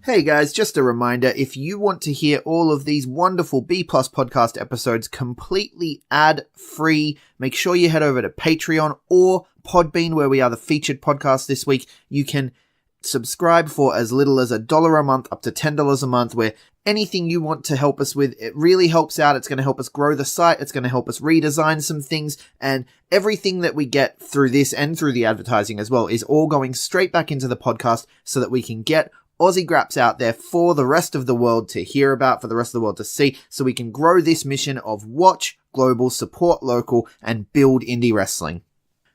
Hey guys, just a reminder, if you want to hear all of these wonderful B Plus podcast episodes completely ad-free, make sure you head over to Patreon or Podbean, where we are the featured podcast this week. You can subscribe for as little as $1 a month up to $10 a month, where anything you want to help us with, it really helps out. It's going to help us grow the site. It's going to help us redesign some things, and everything that we get through this and through the advertising as well is all going straight back into the podcast so that we can get Aussie Graps out there for the rest of the world to hear about, for the rest of the world to see, so we can grow this mission of watch global, support local, and build indie wrestling.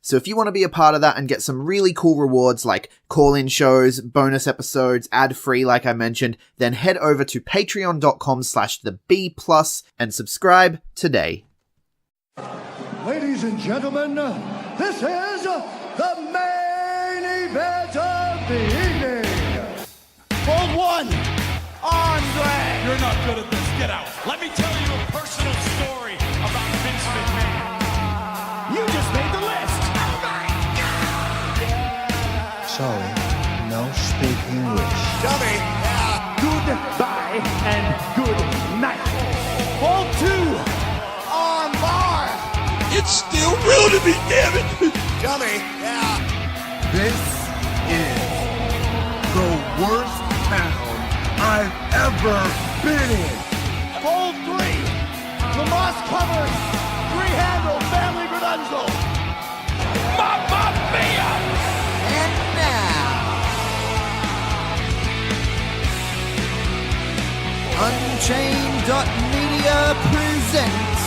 So if you want to be a part of that and get some really cool rewards like call-in shows, bonus episodes, ad-free like I mentioned, then head over to patreon.com/theb+ and subscribe today. Ladies and gentlemen, this is the main event of the evening. Hold one. Andre. You're not good at this. Get out. Let me tell you a personal story about Vince McMahon. You just made the list. Oh my God! Sorry, no speak English. Dummy. Goodbye and good night. Hold two. On bar. It's still real to me, damn it! Dummy. This is the worst town I've ever been in. Hold three. The Moss covers. Three-handle family Gradunzel. Mamma mia! And now, Unchained.media presents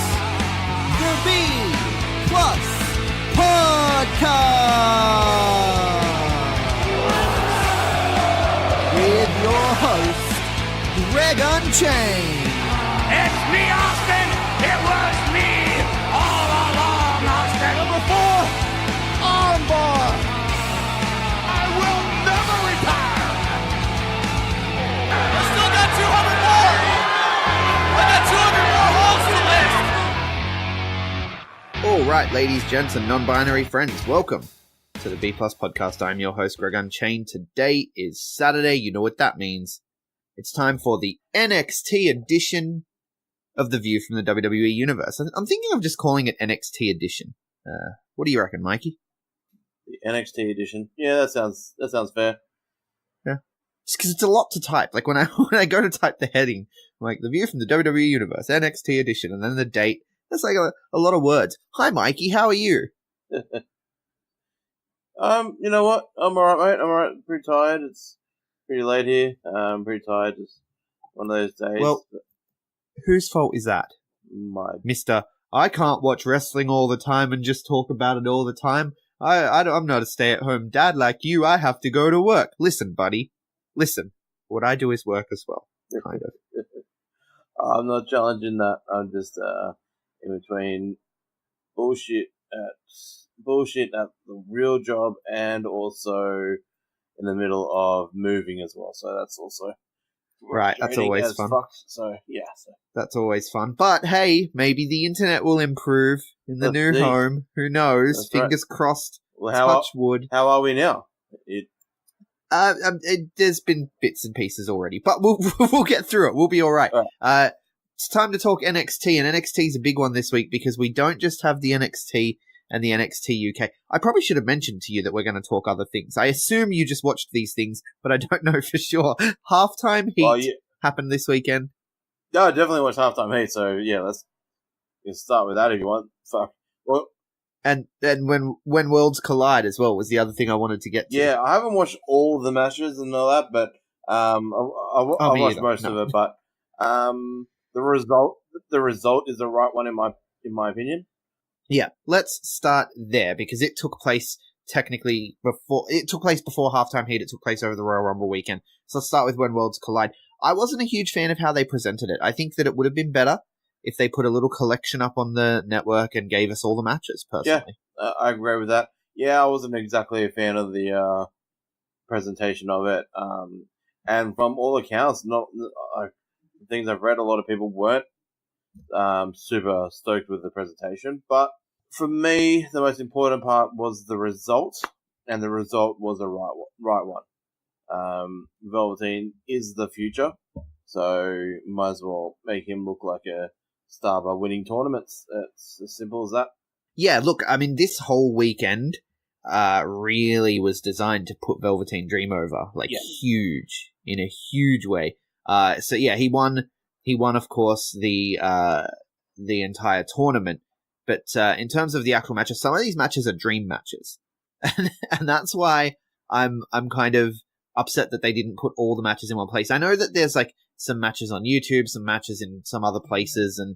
the B Plus Podcast with your host, Greg Unchained. It's me, Austin! It was me all along, Austin! number 4, armbar. I will never retire! We still got 200 more. I got 200 more holes to list. Alright, ladies, gents, and non-binary friends, welcome to the B Plus Podcast. I'm your host, Greg Unchained. Today is Saturday. You know what that means. It's time for the NXT edition of The View from the WWE Universe. I'm thinking of just calling it NXT edition. What do you reckon, Mikey? The NXT edition. Yeah, that sounds fair. Yeah. Just because it's a lot to type. Like when I go to type the heading, I'm like The View from the WWE Universe, NXT edition, and then the date. That's like a lot of words. Hi, Mikey. How are you? You know what? I'm alright, mate. I'm alright. Pretty tired. It's pretty late here. I'm pretty tired. Just one of those days. Well, whose fault is that? My Mr. I can't watch wrestling all the time and just talk about it all the time. I'm not a stay-at-home dad like you. I have to go to work. Listen, buddy. Listen. What I do is work as well. Kind of. I'm not challenging that. I'm just in between bullshit at the real job and also in the middle of moving as well. So that's also Right, that's always fun. So yeah, That's always fun. But hey, maybe the internet will improve in the new home. Who knows? That's Fingers crossed. Well, Touch wood. How are we now? There's been bits and pieces already, but we'll get through it. We'll be all right. It's time to talk NXT, and NXT is a big one this week because we don't just have the NXT and the NXT UK. I probably should have mentioned to you that we're going to talk other things. I assume you just watched these things, but I don't know for sure. Halftime Heat happened this weekend. No, I definitely watched Halftime Heat, so yeah, let's start with that if you want. Fuck. Well, and when Worlds Collide as well was the other thing I wanted to get to. Yeah, I haven't watched all of the matches and all that, but I watched most of it. But the result is the right one in my opinion. Yeah, let's start there because it took place technically before Halftime Heat. It took place over the Royal Rumble weekend. So let's start with When Worlds Collide. I wasn't a huge fan of how they presented it. I think that it would have been better if they put a little collection up on the network and gave us all the matches, personally. Yeah, I agree with that. Yeah, I wasn't exactly a fan of the presentation of it. And from all accounts, things I've read, a lot of people weren't super stoked with the presentation. But for me, the most important part was the result, and the result was a right one. Velveteen is the future, so might as well make him look like a star by winning tournaments. It's as simple as that. Yeah, look, I mean, this whole weekend really was designed to put Velveteen Dream over, like huge, in a huge way. So yeah, he won, of course, the entire tournament. But in terms of the actual matches, some of these matches are dream matches, and that's why I'm kind of upset that they didn't put all the matches in one place. I know that there's like some matches on YouTube, some matches in some other places, and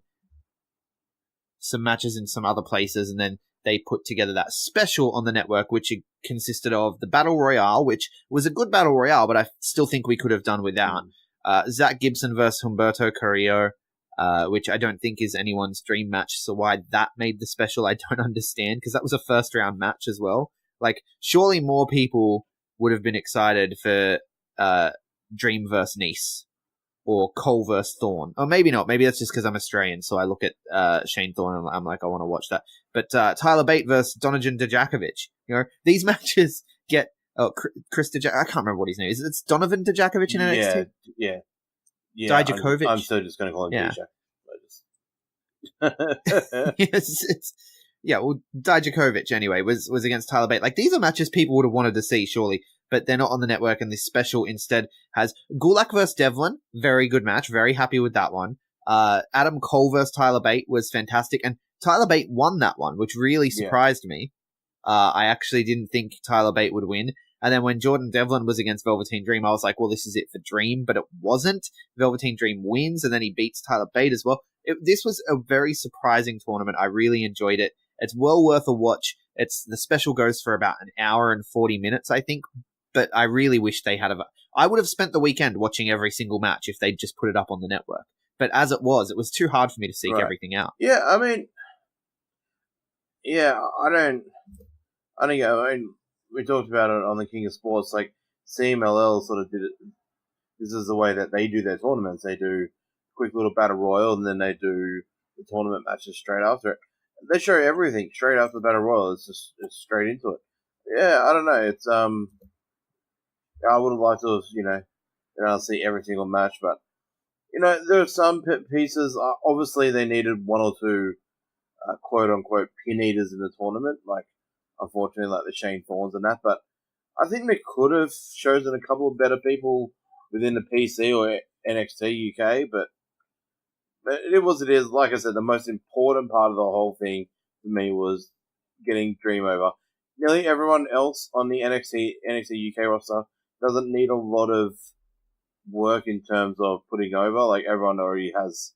then they put together that special on the network, which consisted of the Battle Royale, which was a good Battle Royale, but I still think we could have done without. Zach Gibson versus Humberto Carrillo, which I don't think is anyone's dream match, so why that made the special, I don't understand, because that was a first-round match as well. Like, surely more people would have been excited for Dream versus Nice, or Cole versus Thorne. Or maybe not. Maybe that's just because I'm Australian, so I look at Shane Thorne and I'm like, I want to watch that. But Tyler Bate versus Donovan Dijakovic. You know, these matches get... Oh, Chris Dijakovic. I can't remember what his name is. It's Donovan Dijakovic in NXT? Yeah. Dijakovic. I'm still just going to call him Dijak. Yes, well, Dijakovic, anyway, was against Tyler Bate. Like, these are matches people would have wanted to see, surely, but they're not on the network, and this special instead has Gulak versus Devlin. Very good match. Very happy with that one. Adam Cole versus Tyler Bate was fantastic, and Tyler Bate won that one, which really surprised me. I actually didn't think Tyler Bate would win. And then when Jordan Devlin was against Velveteen Dream, I was like, well, this is it for Dream, but it wasn't. Velveteen Dream wins, and then he beats Tyler Bate as well. This was a very surprising tournament. I really enjoyed it. It's well worth a watch. The special goes for about an hour and 40 minutes, I think, but I really wish they had I would have spent the weekend watching every single match if they'd just put it up on the network. But as it was too hard for me to seek everything out. Yeah, I mean, I don't know. I mean, we talked about it on the King of Sports. Like, CMLL sort of did it. This is the way that they do their tournaments. They do a quick little battle royal, and then they do the tournament matches straight after it. They show everything straight after the battle royal. It's straight into it. Yeah, I don't know. It's I would have liked to have, see every single match, but there are some pieces. Obviously, they needed one or two quote unquote pin eaters in the tournament, like unfortunately, like the Shane Thorns and that. But I think they could have chosen a couple of better people within the PC or NXT UK, but it was it is. Like I said, the most important part of the whole thing for me was getting Dream over. Nearly everyone else on the NXT UK roster doesn't need a lot of work in terms of putting over. Like, everyone already has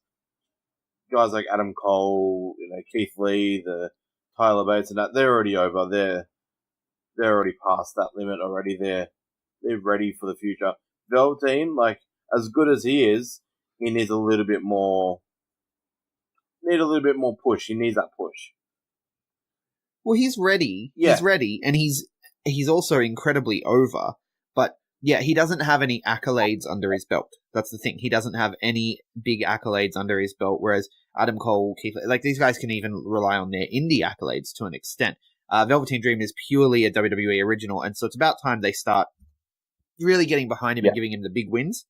guys like Adam Cole, Keith Lee, the Tyler Bates and that. They're already over. They're already past that limit already. They're ready for the future. Velveteen, like, as good as he is, he needs a little bit more. Push. He needs that push. Well, he's ready. Yeah. He's ready, and he's also incredibly over. But yeah, he doesn't have any accolades under his belt. That's the thing. He doesn't have any big accolades under his belt. Whereas Adam Cole, Keith, like, these guys can even rely on their indie accolades to an extent. Velveteen Dream is purely a WWE original, and so it's about time they start really getting behind him and giving him the big wins.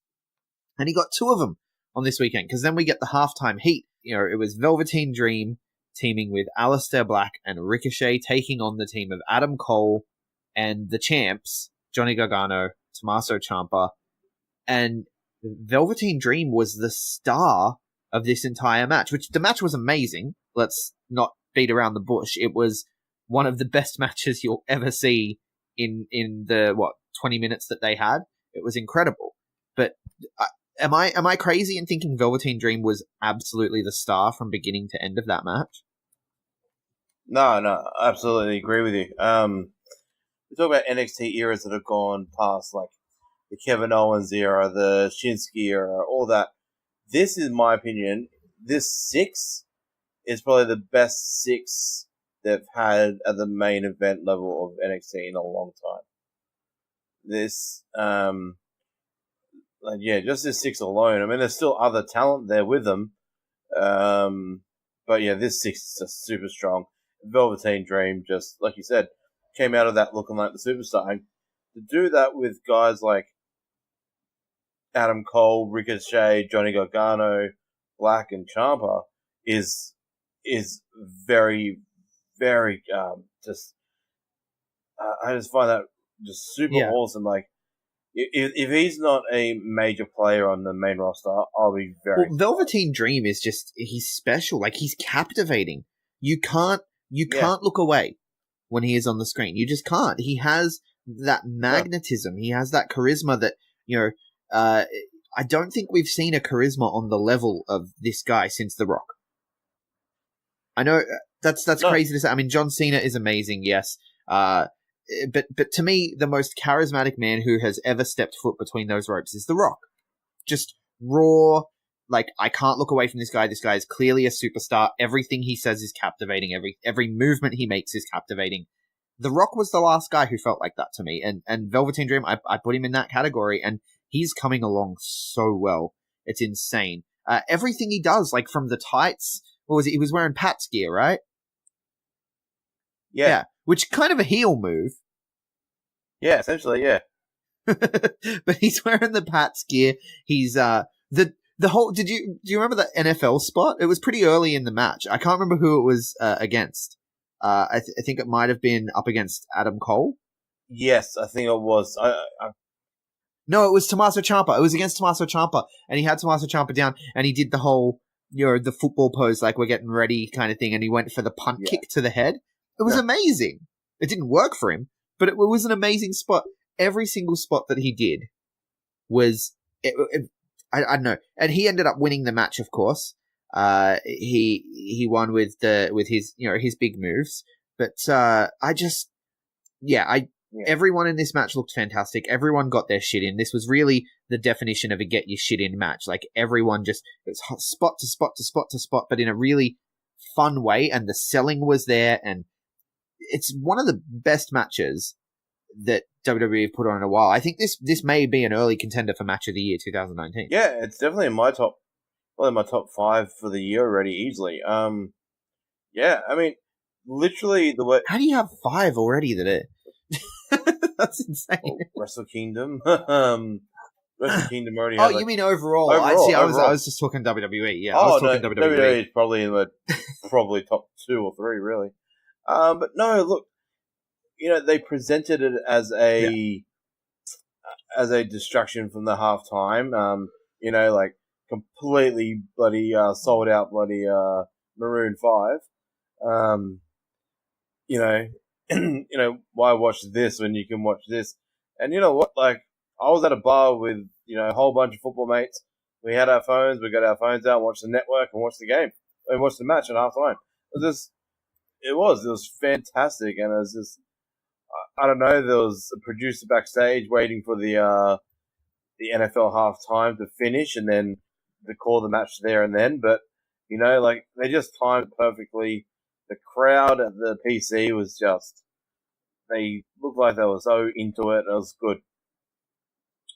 And he got two of them on this weekend, because then we get the halftime heat. It was Velveteen Dream teaming with Aleister Black and Ricochet, taking on the team of Adam Cole and the champs, Johnny Gargano, Tommaso Ciampa. And Velveteen Dream was the star of this entire match, which the match was amazing. Let's not beat around the bush. It was one of the best matches you'll ever see in the 20 minutes that they had. It was incredible. But am I crazy in thinking Velveteen Dream was absolutely the star from beginning to end of that match? No, I absolutely agree with you. We talk about NXT eras that have gone past, like the Kevin Owens era, the Shinsuke era, all that. This is my opinion. This 6 is probably the best 6 they've had at the main event level of NXT in a long time. This, just this 6 alone. I mean, there's still other talent there with them. But yeah, this 6 is just super strong. Velveteen Dream, just like you said, came out of that looking like the superstar. And to do that with guys like Adam Cole, Ricochet, Johnny Gargano, Black, and Ciampa is very, very just. I just find that just super awesome. Like, if he's not a major player on the main roster, I'll be very. Well, Velveteen Dream is he's special. Like, he's captivating. You can't look away when he is on the screen. You just can't. He has that magnetism. He has that charisma that, I don't think we've seen a charisma on the level of this guy since The Rock. I know that's crazy to say. I mean, John Cena is amazing, yes. But to me, the most charismatic man who has ever stepped foot between those ropes is The Rock. Just raw, like, I can't look away from this guy. This guy is clearly a superstar. Everything he says is captivating. Every movement he makes is captivating. The Rock was the last guy who felt like that to me. And Velveteen Dream, I put him in that category, and he's coming along so well. It's insane. Everything he does, like from the tights, what was it? He was wearing Pat's gear, right? Yeah. Which kind of a heel move. Yeah, essentially, yeah. But he's wearing the Pats gear. He's the whole. Do you remember the NFL spot? It was pretty early in the match. I can't remember who it was against. I think it might have been up against Adam Cole. Yes, I think it was. No, it was Tommaso Ciampa. It was against Tommaso Ciampa, and he had Tommaso Ciampa down, and he did the whole, the football pose, like we're getting ready kind of thing, and he went for the punt kick to the head. It was amazing. It didn't work for him, but it was an amazing spot. Every single spot that he did was, I don't know. And he ended up winning the match, of course. He won with his, his big moves. But everyone in this match looked fantastic. Everyone got their shit in. This was really the definition of a get your shit in match. Like, everyone just, it was spot to spot to spot to spot, but in a really fun way. And the selling was there, and it's one of the best matches that WWE have put on in a while. I think this may be an early contender for Match of the Year 2019. Yeah, it's definitely in my top 5 for the year already, easily. Yeah, I mean, literally the way. How do you have 5 already that that's insane. Oh, Wrestle Kingdom. Wrestle Kingdom already. Oh, you mean overall? I was just talking WWE. Yeah, I was talking WWE. WWE is probably in the top 2 or 3, really. But no, look, they presented it as a distraction from the halftime. Like completely bloody sold out bloody Maroon 5. Why watch this when you can watch this? And you know what? Like, I was at a bar with a whole bunch of football mates. We had our phones. We got our phones out, watched the network, and watched the game. And watched the match at halftime. It was fantastic, and it was just, I don't know, there was a producer backstage waiting for the NFL halftime to finish, and then to call the match there and then. But like, they just timed it perfectly. The crowd at the PC was just, they looked like they were so into it. It was good.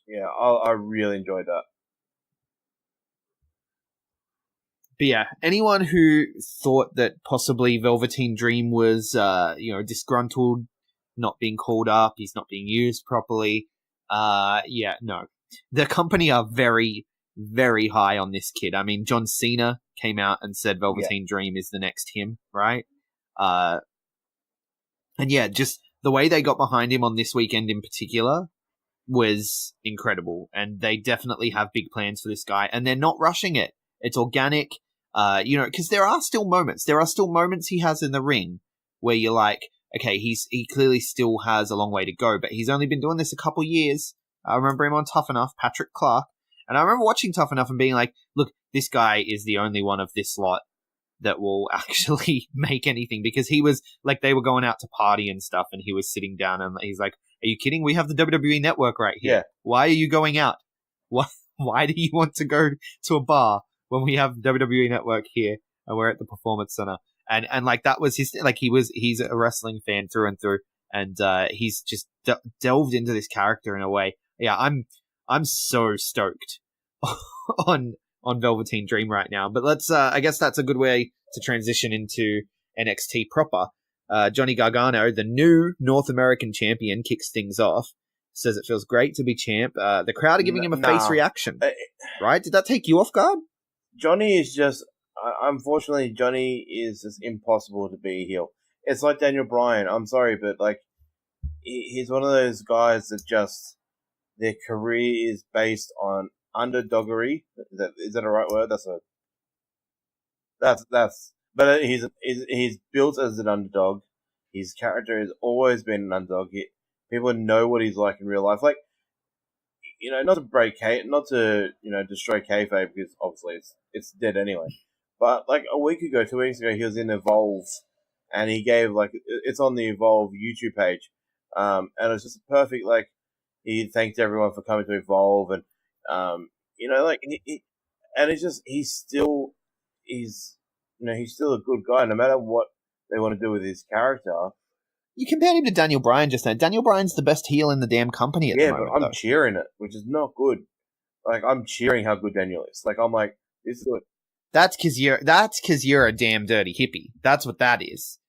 Yeah, I really enjoyed that. But yeah, anyone who thought that possibly Velveteen Dream was, disgruntled, not being called up, he's not being used properly, no. The company are very, very high on this kid. I mean, John Cena came out and said Velveteen Dream is the next him, right? And yeah, just the way they got behind him on this weekend in particular was incredible. And they definitely have big plans for this guy, and they're not rushing it. It's organic. Because there are still moments he has in the ring where you're like, okay, he clearly still has a long way to go, but he's only been doing this a couple years. I remember him on Tough Enough, Patrick Clark, and I remember watching Tough Enough and being like, look, this guy is the only one of this lot that will actually make anything, because he was like, they were going out to party and stuff, and he was sitting down and he's like, are you kidding? We have the WWE Network right here. Yeah. Why are you going out? Why do you want to go to a bar when we have WWE Network here and we're at the Performance Center? And like, that was his, like, he's a wrestling fan through and through, and he's just delved into this character in a way. Yeah, I'm so stoked on Velveteen Dream right now. But let's, I guess that's a good way to transition into NXT proper. Johnny Gargano, the new North American champion, kicks things off. says it feels great to be champ. The crowd are giving him a face reaction, Uh, right? Did that take you off guard? Johnny is just, unfortunately, Johnny is just impossible to be a heel. It's like Daniel Bryan. I'm sorry, but like, he's one of those guys that just, their career is based on underdoggery. Is that a right word? But he's built as an underdog. His character has always been an underdog. People know what he's like in real life. Like, not to destroy kayfabe, because obviously it's dead anyway. But like a week ago, 2 weeks ago, he was in Evolve, and he gave it's on the Evolve YouTube page, and it was just perfect. Like, he thanked everyone for coming to Evolve, and and he's still a good guy, no matter what they want to do with his character. You compared him to Daniel Bryan just now. Daniel Bryan's the best heel in the damn company at the moment. Yeah, but I'm cheering it, which is not good. Like, I'm cheering how good Daniel is. Like, I'm like, this is good. That's because you're a damn dirty hippie. That's what that is.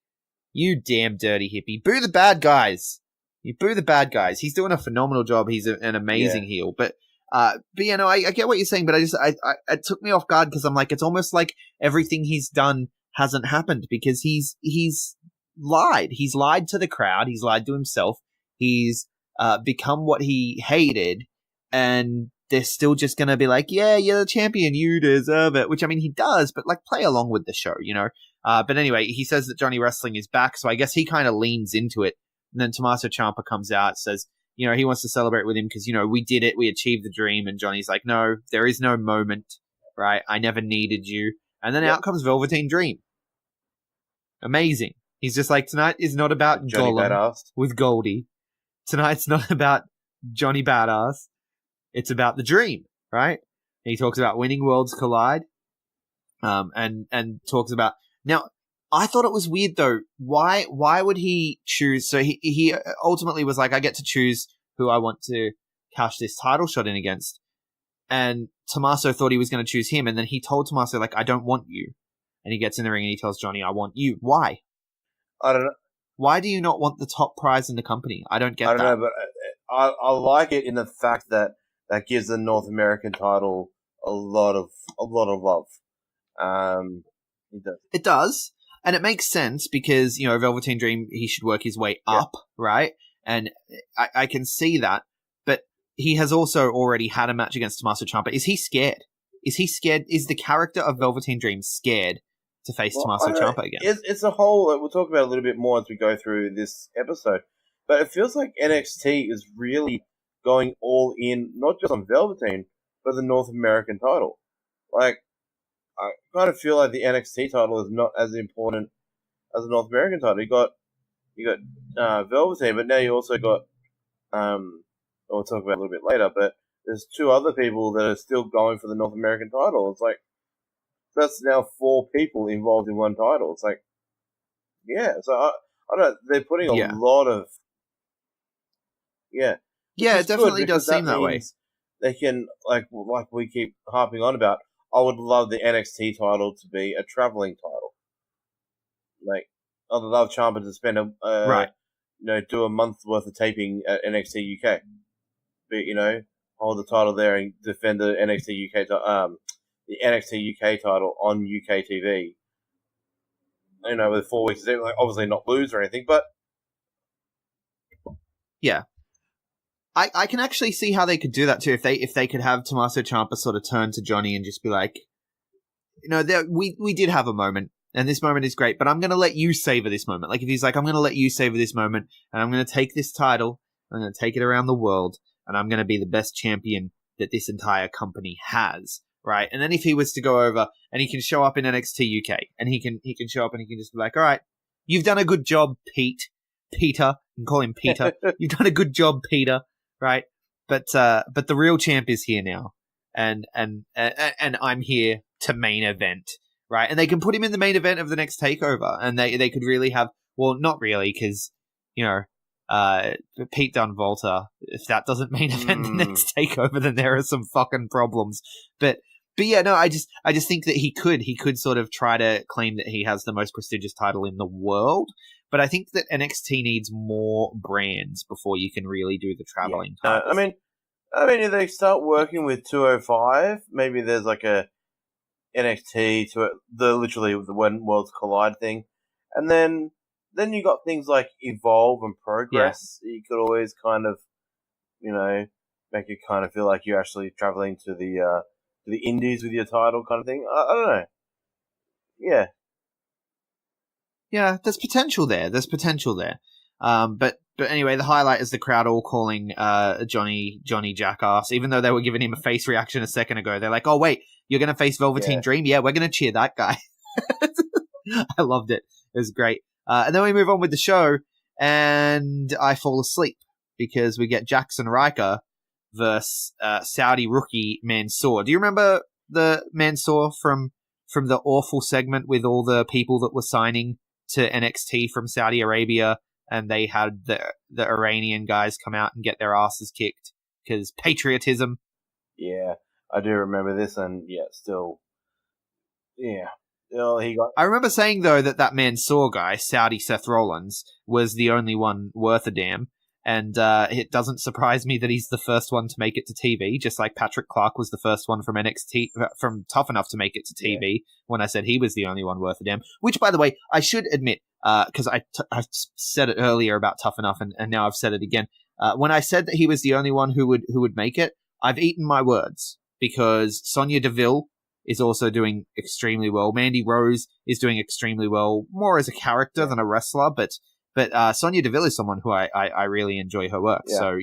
You damn dirty hippie. Boo the bad guys. You boo the bad guys. He's doing a phenomenal job. He's an amazing heel. But I get what you're saying, but it took me off guard because I'm like, it's almost like everything he's done hasn't happened because he's lied. He's lied to the crowd. He's lied to himself. He's become what he hated, and they're still just going to be like, yeah, you're the champion. You deserve it, which, I mean, he does, but like, play along with the show, But anyway, he says that Johnny Wrestling is back, so I guess he kind of leans into it. And then Tommaso Ciampa comes out, says, he wants to celebrate with him because, we did it. We achieved the dream. And Johnny's like, no, there is no moment, right? I never needed you. And then out comes Velveteen Dream. Amazing. He's just like, tonight is not about Johnny Gollum Badass with Goldie. Tonight's not about Johnny Badass. It's about the dream, right? And he talks about winning worlds collide, and talks about... Now, I thought it was weird, though. Why would he choose... So he ultimately was like, I get to choose who I want to cash this title shot in against. And Tommaso thought he was going to choose him, and then he told Tommaso, like, I don't want you. And he gets in the ring and he tells Johnny, I want you. Why? I don't know. Why do you not want the top prize in the company? I don't get that. I don't know, but I like it in the fact that gives the North American title a lot of love. It does, and it makes sense because Velveteen Dream, he should work his way up, right? And I can see that, but he has also already had a match against Tommaso Ciampa. Is he scared? Is the character of Velveteen Dream scared to face Tommaso Ciampa again? It's a whole... we'll talk about it a little bit more as we go through this episode. But it feels like NXT is really going all in, not just on Velveteen, but the North American title. Like, I kind of feel like the NXT title is not as important as the North American title. You got Velveteen, but now you also got... we'll talk about it a little bit later, but there's two other people that are still going for the North American title. It's like, that's now 4 people involved in one title. It's like, yeah. So I don't know. They're putting a lot of, yeah. Yeah, it definitely does seem that way. They can, like we keep harping on about, I would love the NXT title to be a traveling title. Like, I'd love Ciampa to spend do a month's worth of taping at NXT UK. But, hold the title there and defend the NXT UK the NXT UK title on UK TV. With 4 weeks, like, obviously not lose or anything, but yeah, I can actually see how they could do that too. If they could have Tommaso Ciampa sort of turn to Johnny and just be like, we did have a moment, and this moment is great, but I'm going to let you savor this moment. Like, if he's like, I'm going to let you savor this moment, and I'm going to take this title, I'm going to take it around the world, and I'm going to be the best champion that this entire company has. Right, and then if he was to go over and he can show up in NXT UK, and he can show up and he can just be like, all right, you've done a good job, Peter. You can call him Peter. You've done a good job, Peter. Right, but the real champ is here now, and I'm here to main event. Right, and they can put him in the main event of the next takeover, and they could really have, well, not really, because Pete Dunne Volta, if that doesn't main event the next takeover, then there are some fucking problems. But yeah, no, I just think that he could sort of try to claim that he has the most prestigious title in the world, But I think that NXT needs more brands before you can really do the traveling type. I mean, if they start working with 205, maybe there's like a NXT to it, literally the When Worlds Collide thing, and then you got things like Evolve and Progress. You could always kind of, make it kind of feel like you're actually traveling to the Indies with your title, kind of thing. I don't know. Yeah. Yeah, there's potential there. But anyway, the highlight is the crowd all calling Johnny Jackass, even though they were giving him a face reaction a second ago. They're like, "Oh wait, you're gonna face Velveteen Dream? Yeah, we're gonna cheer that guy." I loved it. It was great. And then we move on with the show, and I fall asleep because we get Jackson Riker versus Saudi rookie Mansoor. Do you remember the Mansoor from the awful segment with all the people that were signing to NXT from Saudi Arabia, and they had the Iranian guys come out and get their asses kicked because patriotism? Yeah, I do remember this, and still, yeah. He got. I remember saying though that Mansoor guy, Saudi Seth Rollins, was the only one worth a damn, and it doesn't surprise me that he's the first one to make it to TV, just like Patrick Clark was the first one from NXT, from Tough Enough to make it to TV. When I said he was the only one worth a damn, which by the way, I should admit, because I said it earlier about Tough Enough, and now I've said it again. When I said that he was the only one who would make it, I've eaten my words, because Sonya Deville is also doing extremely well. Mandy Rose is doing extremely well, more as a character than a wrestler, but Sonya Deville is someone who I really enjoy her work. Yeah. So,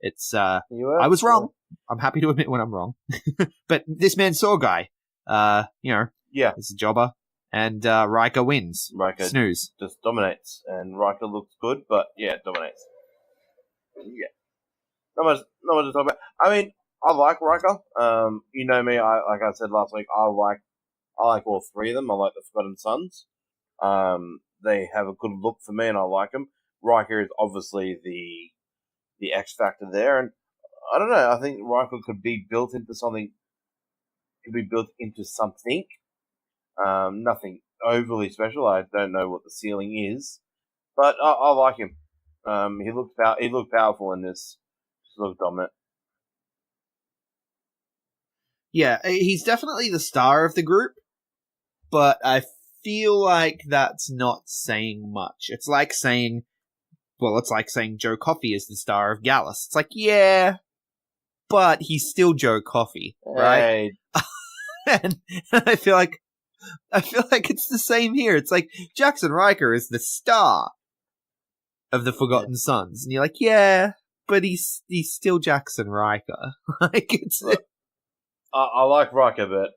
it's I was wrong. I'm happy to admit when I'm wrong. But this Mansoor guy, it's a jobber, and Riker wins. Riker snooze. Just dominates, and Riker looks good, but dominates. Yeah. Not much to talk about. I mean, I like Riker. You know me. Like I said last week, I like all three of them. I like the Forgotten Sons. They have a good look for me, and I like them. Riker is obviously the X factor there, and I don't know. I think Riker could be built into something. Nothing overly special. I don't know what the ceiling is, but I like him. He looked powerful in this. Just looked dominant. Yeah, he's definitely the star of the group, but I feel like that's not saying much. It's like saying Joe Coffey is the star of Gallus. It's like, yeah, but he's still Joe Coffey, right? Hey. And I feel like it's the same here. It's like Jackson Riker is the star of the Forgotten Sons, and you're like, yeah, but he's still Jackson Riker. Like it's. I like Riker, but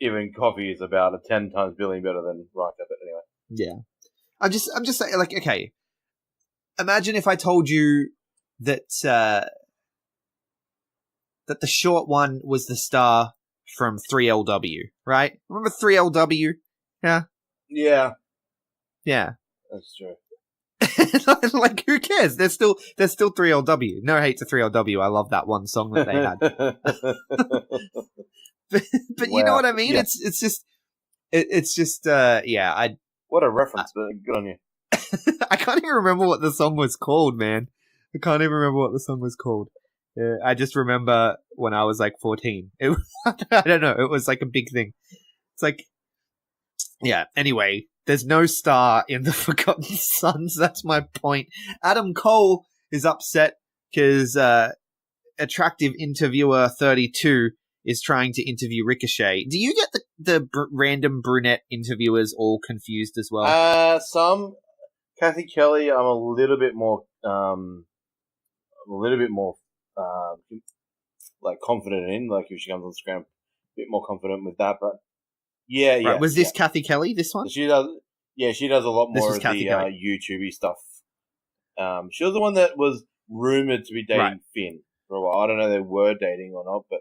even Coffee is about 10 times billion better than Riker. But anyway, yeah, I'm just saying, like, okay. Imagine if I told you that that the short one was the star from 3LW, right? Remember 3LW? Yeah. Yeah. Yeah. That's true. Like, who cares? There's still 3LW. No hate to 3LW. I love that one song that they had. but you know what I mean? Yeah. It's just what a reference, but good on you. I can't even remember what the song was called, man. Yeah, I just remember when I was like 14. I don't know. It was like a big thing. It's like, yeah. Anyway, there's no star in the Forgotten Sons. That's my point. Adam Cole is upset because attractive interviewer 32 is trying to interview Ricochet. Do you get the random brunette interviewers all confused as well? Some. Kathy Kelly, I'm a little bit more like confident in. Like if she comes on the screen, a bit more confident with that. But yeah. Right, was this Kathy Kelly? This one? She does. Yeah, she does a lot more of the YouTube-y stuff. She was the one that was rumored to be dating Finn for a while. I don't know if they were dating or not, but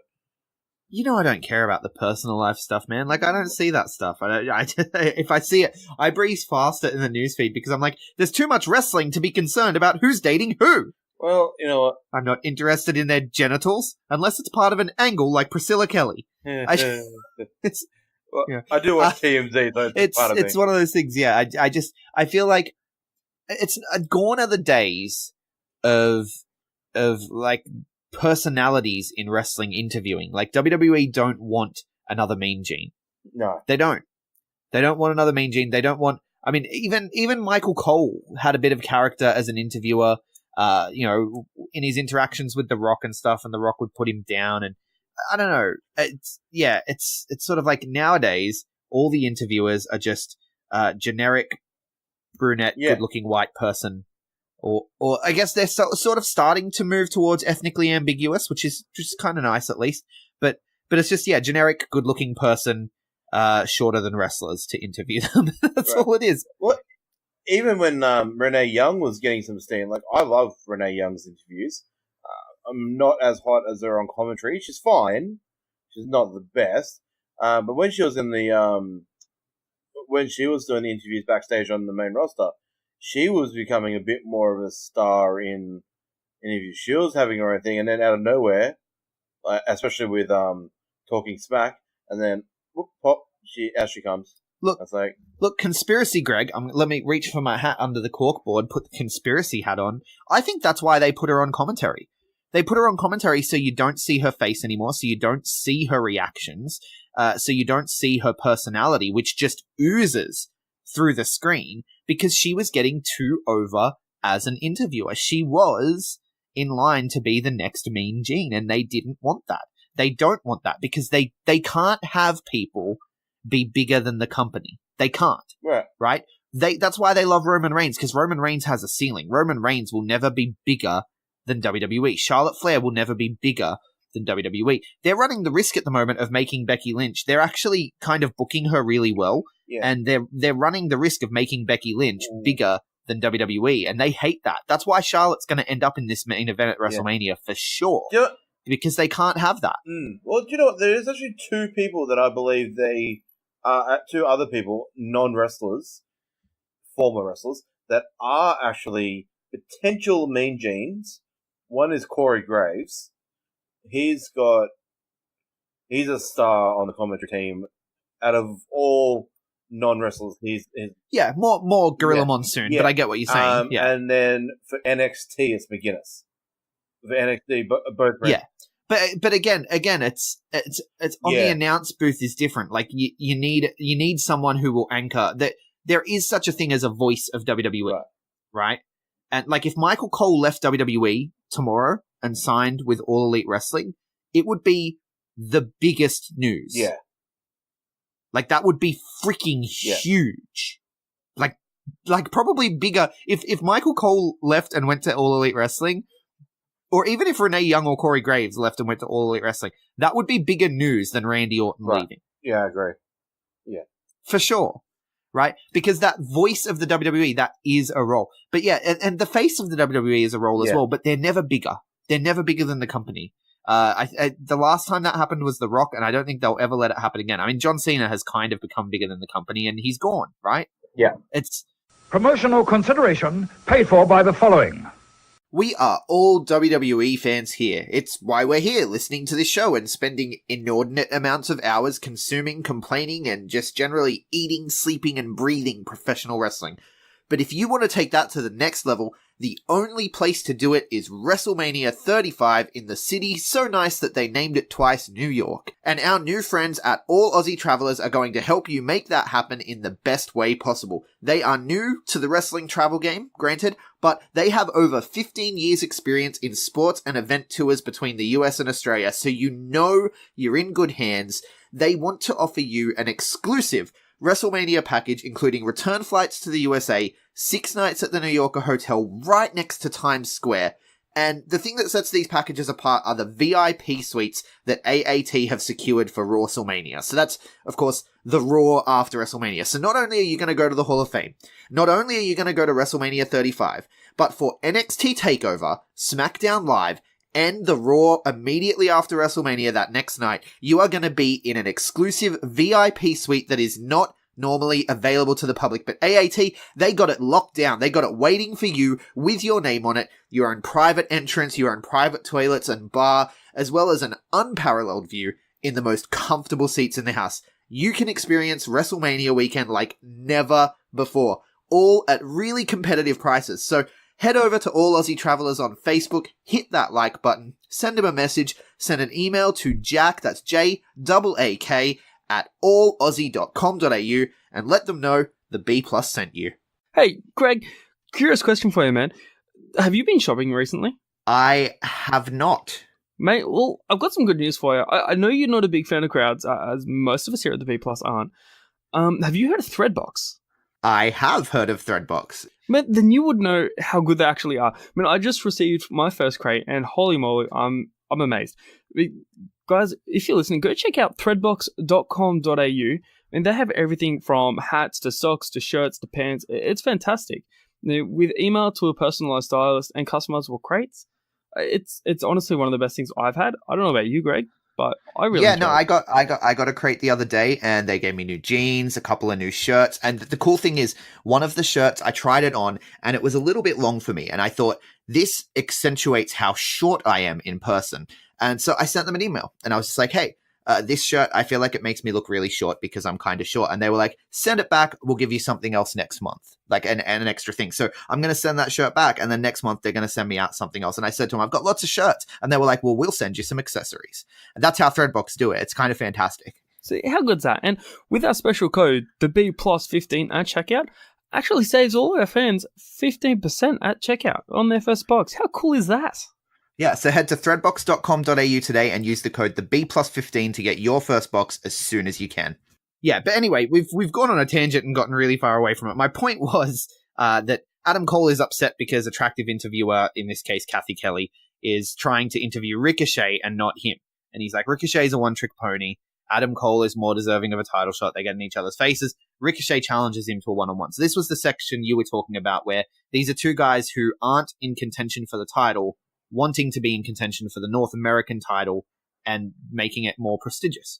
you know I don't care about the personal life stuff, man. Like I don't see that stuff. If I see it, I breeze past it in the newsfeed because I'm like, there's too much wrestling to be concerned about who's dating who. Well, you know what? I'm not interested in their genitals unless it's part of an angle like Priscilla Kelly. I do watch TMZ, so it's part of it's one of those things. Yeah, I feel like it's gone are the days of like personalities in wrestling interviewing. Like WWE don't want another Mean Gene. No. They don't. They don't want another Mean Gene. They don't want. I mean, even Michael Cole had a bit of character as an interviewer. In his interactions with The Rock and stuff, and The Rock would put him down. And I don't know. It's sort of like nowadays all the interviewers are just generic brunette, good-looking white person. Or I guess they're sort of starting to move towards ethnically ambiguous, which is just kind of nice at least. But it's just, generic, good-looking person, shorter than wrestlers to interview them. That's all it is. Well, even when Renee Young was getting some steam, like, I love Renee Young's interviews. I'm not as hot as her on commentary. She's fine. She's not the best. But when she was in the when she was doing the interviews backstage on the main roster, she was becoming a bit more of a star in interviews. She was having her own thing, and then out of nowhere, especially with Talking Smack, and then whoop, pop, out she comes. Look, conspiracy, Greg. Let me reach for my hat under the corkboard, put the conspiracy hat on. I think that's why they put her on commentary. They put her on commentary so you don't see her face anymore, so you don't see her reactions, so you don't see her personality, which just oozes through the screen, because she was getting too over as an interviewer. She was in line to be the next Mean Gene, and they didn't want that. They don't want that, because they can't have people be bigger than the company. They can't. Right? That's why they love Roman Reigns, because Roman Reigns has a ceiling. Roman Reigns will never be bigger than WWE. Charlotte Flair will never be bigger than WWE. They're running the risk at the moment of making Becky Lynch. They're actually kind of booking her really well, and they're running the risk of making Becky Lynch bigger than WWE, and they hate that. That's why Charlotte's going to end up in this main event at WrestleMania for sure. Because they can't have that. Well, do you know what? There is actually two people that I believe two other people, non-wrestlers, former wrestlers, that are actually potential Mean Genes. One is Corey Graves. He's a star on the commentary team. Out of all non-wrestlers, he's more Gorilla Monsoon, but I get what you're saying. And then for NXT, it's McGuinness. For NXT, both. But again, it's on the announce booth is different. Like you need someone who will anchor that. There is such a thing as a voice of WWE, right? And like if Michael Cole left WWE tomorrow and signed with All Elite Wrestling, it would be the biggest news. Yeah. Like that would be freaking huge. Like probably bigger if Michael Cole left and went to All Elite Wrestling, or even if Renee Young or Corey Graves left and went to All Elite Wrestling, that would be bigger news than Randy Orton leaving. Yeah, I agree. Yeah. For sure. Right? Because that voice of the WWE, that is a role. But and the face of the WWE is a role as well, but they're never bigger. They're never bigger than the company. The last time that happened was The Rock, and I don't think they'll ever let it happen again. I mean, John Cena has kind of become bigger than the company, and he's gone, right? Yeah. It's promotional consideration paid for by the following. We are all WWE fans here. It's why we're here, listening to this show and spending inordinate amounts of hours consuming, complaining, and just generally eating, sleeping, and breathing professional wrestling. But if you want to take that to the next level, the only place to do it is WrestleMania 35 in the city so nice that they named it twice New York. And our new friends at All Aussie Travelers are going to help you make that happen in the best way possible. They are new to the wrestling travel game, granted, but they have over 15 years experience in sports and event tours between the US and Australia, so you know you're in good hands. They want to offer you an exclusive WrestleMania package, including return flights to the USA, 6 nights at the New Yorker Hotel right next to Times Square. And the thing that sets these packages apart are the VIP suites that AAT have secured for WrestleMania. So that's, of course, the Raw after WrestleMania. So not only are you going to go to the Hall of Fame, not only are you going to go to WrestleMania 35, but for NXT TakeOver, SmackDown Live, and the Raw immediately after WrestleMania that next night, you are going to be in an exclusive VIP suite that is not normally available to the public. But AAT, they got it locked down. They got it waiting for you with your name on it. You are in private entrance, you are in private toilets and bar, as well as an unparalleled view in the most comfortable seats in the house. You can experience WrestleMania weekend like never before. all at really competitive prices. So head over to All Aussie Travellers on Facebook, hit that like button, send him a message, send an email to Jack, that's JAAK, at allaussie.com.au, and let them know the B Plus sent you. Hey, Greg, curious question for you, man. Have you been shopping recently? I have not. Mate, well, I've got some good news for you. I know you're not a big fan of crowds, as most of us here at the B Plus aren't. Have you heard of Threadbox? I have heard of Threadbox. Man, then you would know how good they actually are. I mean, I just received my first crate, and holy moly, I'm amazed. Guys, if you're listening, go check out threadbox.com.au, and they have everything from hats to socks to shirts to pants. It's fantastic. With email to a personalized stylist and customizable crates, it's honestly one of the best things I've had. I don't know about you, Greg, but I really enjoy it. I got a crate the other day, and they gave me new jeans, a couple of new shirts, and the cool thing is, one of the shirts I tried it on, and it was a little bit long for me, and I thought this accentuates how short I am in person, and so I sent them an email, and I was just like, hey. This shirt, I feel like it makes me look really short because I'm kind of short. And they were like, send it back. We'll give you something else next month, like an extra thing. So I'm going to send that shirt back. And then next month, they're going to send me out something else. And I said to them, I've got lots of shirts. And they were like, well, we'll send you some accessories. And that's how Threadbox do it. It's kind of fantastic. So how good's that? And with our special code, the B Plus 15 at checkout, actually saves all our fans 15% at checkout on their first box. How cool is that? Yeah, so head to threadbox.com.au today and use the code the B Plus 15 to get your first box as soon as you can. Yeah, but anyway, we've gone on a tangent and gotten really far away from it. My point was that Adam Cole is upset because attractive interviewer, in this case Kathy Kelly, is trying to interview Ricochet and not him. And he's like, Ricochet's a one-trick pony. Adam Cole is more deserving of a title shot. They get in each other's faces. Ricochet challenges him to a one-on-one. So this was the section you were talking about where these are two guys who aren't in contention for the title, wanting to be in contention for the North American title and making it more prestigious.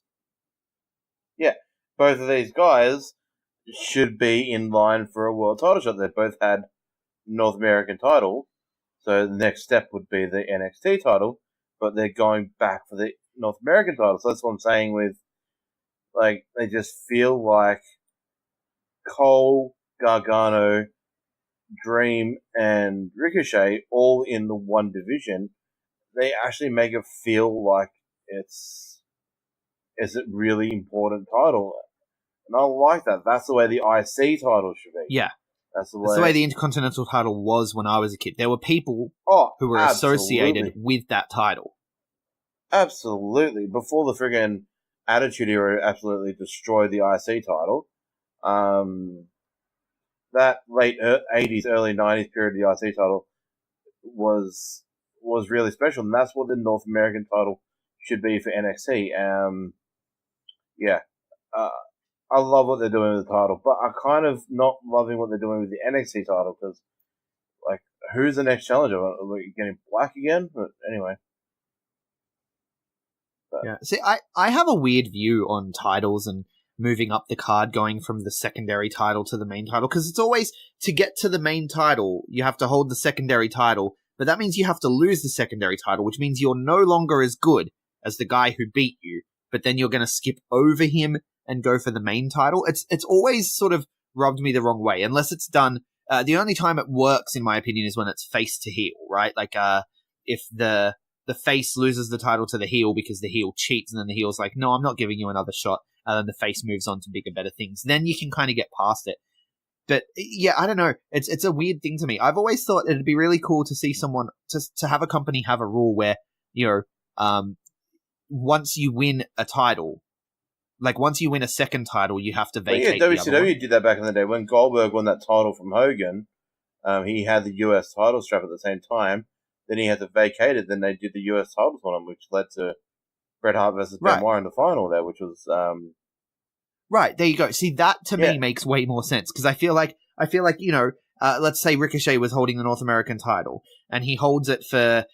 Yeah, both of these guys should be in line for a world title shot. They both had North American title, so the next step would be the NXT title, but they're going back for the North American title. So that's what I'm saying with, like, they just feel like Cole, Gargano, Dream, and Ricochet all in the one division. They actually make it feel like it's a really important title. And I like that. That's the way the IC title should be. Yeah. That's the way the Intercontinental title was when I was a kid. There were people who were associated with that title. Absolutely. Before the friggin' Attitude Era absolutely destroyed the IC title, that late 80s, early 90s period of the IC title was really special, and that's what the North American title should be for NXT. I love what they're doing with the title, but I'm kind of not loving what they're doing with the NXT title, because, like, who's the next challenger? Are we getting Black again? But anyway. Yeah. See, I have a weird view on titles and moving up the card, going from the secondary title to the main title, because it's always, to get to the main title, you have to hold the secondary title, but that means you have to lose the secondary title, which means you're no longer as good as the guy who beat you, but then you're going to skip over him and go for the main title. It's always sort of rubbed me the wrong way, unless it's done. The only time it works, in my opinion, is when it's face to heel, right? Like, if the face loses the title to the heel because the heel cheats, and then the heel's like, no, I'm not giving you another shot, and then the face moves on to bigger, better things. Then you can kind of get past it. But yeah, I don't know. It's a weird thing to me. I've always thought it'd be really cool to see someone, to have a company have a rule where, once you win a title, like once you win a second title, you have to vacate the other one. WCW did that back in the day. When Goldberg won that title from Hogan, he had the US title strap at the same time. Then he had to vacate it. Then they did the US titles on him, which led to Bret Hart versus Benoit in the final there, which was right. There you go. See, that to me makes way more sense, because I feel like let's say Ricochet was holding the North American title, and he holds it for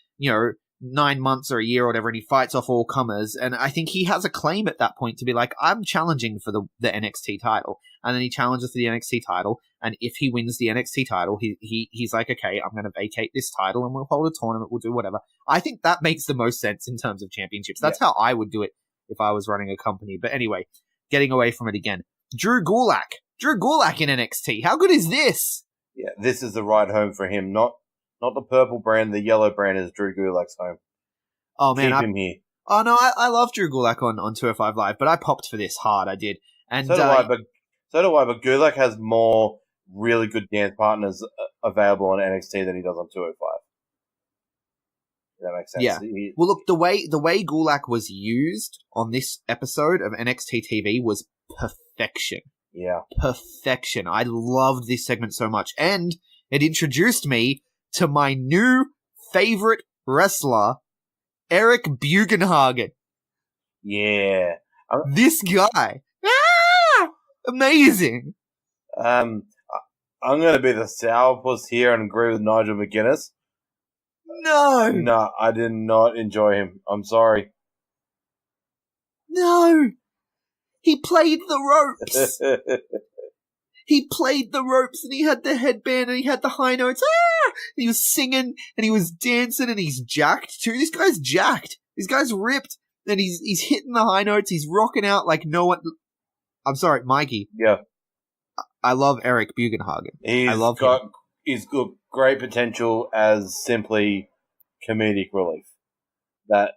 9 months or a year or whatever, and he fights off all comers, and I think he has a claim at that point to be like, I'm challenging for the NXT title, and then he challenges for the NXT title, and if he wins the NXT title, he's like, okay, I'm going to vacate this title, and we'll hold a tournament, we'll do whatever. I think that makes the most sense in terms of championships. That's how I would do it if I was running a company. But anyway, getting away from it again. Drew Gulak Drew Gulak in NXT. How good is this? Yeah, this is the ride home for him. Not the purple brand, the yellow brand is Drew Gulak's home. Oh man, Keep him here. Oh no, I love Drew Gulak on 205 Live, but I popped for this hard. I did, and So do I. But Gulak has more really good dance partners available on NXT than he does on 205. That makes sense. Yeah. Well, look, the way Gulak was used on this episode of NXT TV was perfection. Yeah. Perfection. I loved this segment so much, and it introduced me to my new favorite wrestler, Eric Bugenhagen. Yeah. This guy. Amazing. I'm going to be the sourpuss here and agree with Nigel McGuinness. No, I did not enjoy him. I'm sorry. No. He played the ropes. He played the ropes and he had the headband and he had the high notes. And he was singing and he was dancing and he's jacked too. This guy's jacked. This guy's ripped and he's hitting the high notes. He's rocking out like no one. I'm sorry, Mikey. Yeah. I love Eric Bugenhagen. I love him. He's got great potential as simply comedic relief. That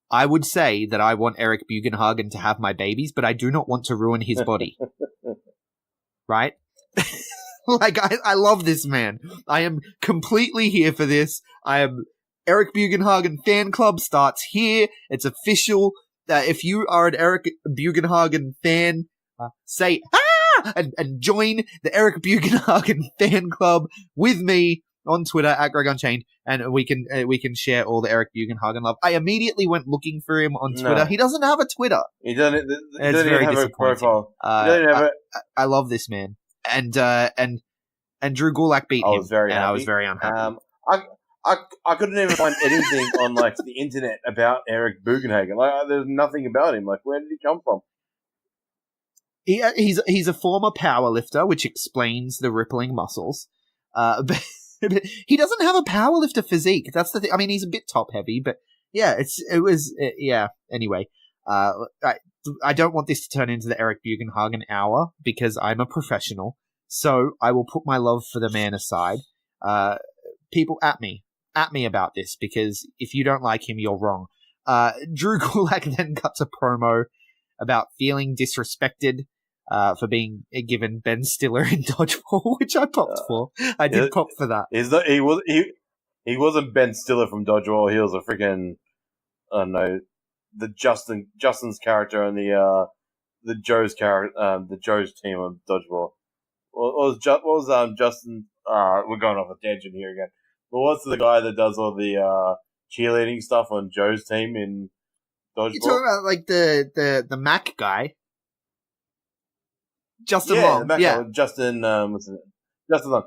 I would say that I want Eric Bugenhagen to have my babies, but I do not want to ruin his body. Right? Like, I love this man. I am completely here for this. Eric Bugenhagen fan club starts here. It's official. If you are an Eric Bugenhagen fan, say, and join the Eric Bugenhagen fan club with me on Twitter at Greg Unchained, and we can share all the Eric Bugenhagen love. I immediately went looking for him on Twitter. No. He doesn't have a Twitter. he doesn't even have a profile. I love this man, and Drew Gulak beat him. I was very happy. I was very unhappy. I couldn't even find anything on like the internet about Eric Bugenhagen. Like, there's nothing about him. Like, where did he come from? He's a former powerlifter, which explains the rippling muscles. But he doesn't have a powerlifter physique. That's the thing. I mean, he's a bit top heavy, but yeah, yeah. Anyway, I don't want this to turn into the Eric Bugenhagen hour because I'm a professional. So I will put my love for the man aside. People at me about this because if you don't like him, you're wrong. Drew Gulak then cuts a promo about feeling disrespected for being given Ben Stiller in Dodgeball, which I popped for. I did pop for that. He wasn't Ben Stiller from Dodgeball. He was a freaking the Justin's character and the Joe's character, the Joe's team of Dodgeball. What was Justin? We're going off a tangent here again. But what's the guy that does all the cheerleading stuff on Joe's team in Dodgeball? You're talking about like the Mac guy. Justin Long. Justin Long.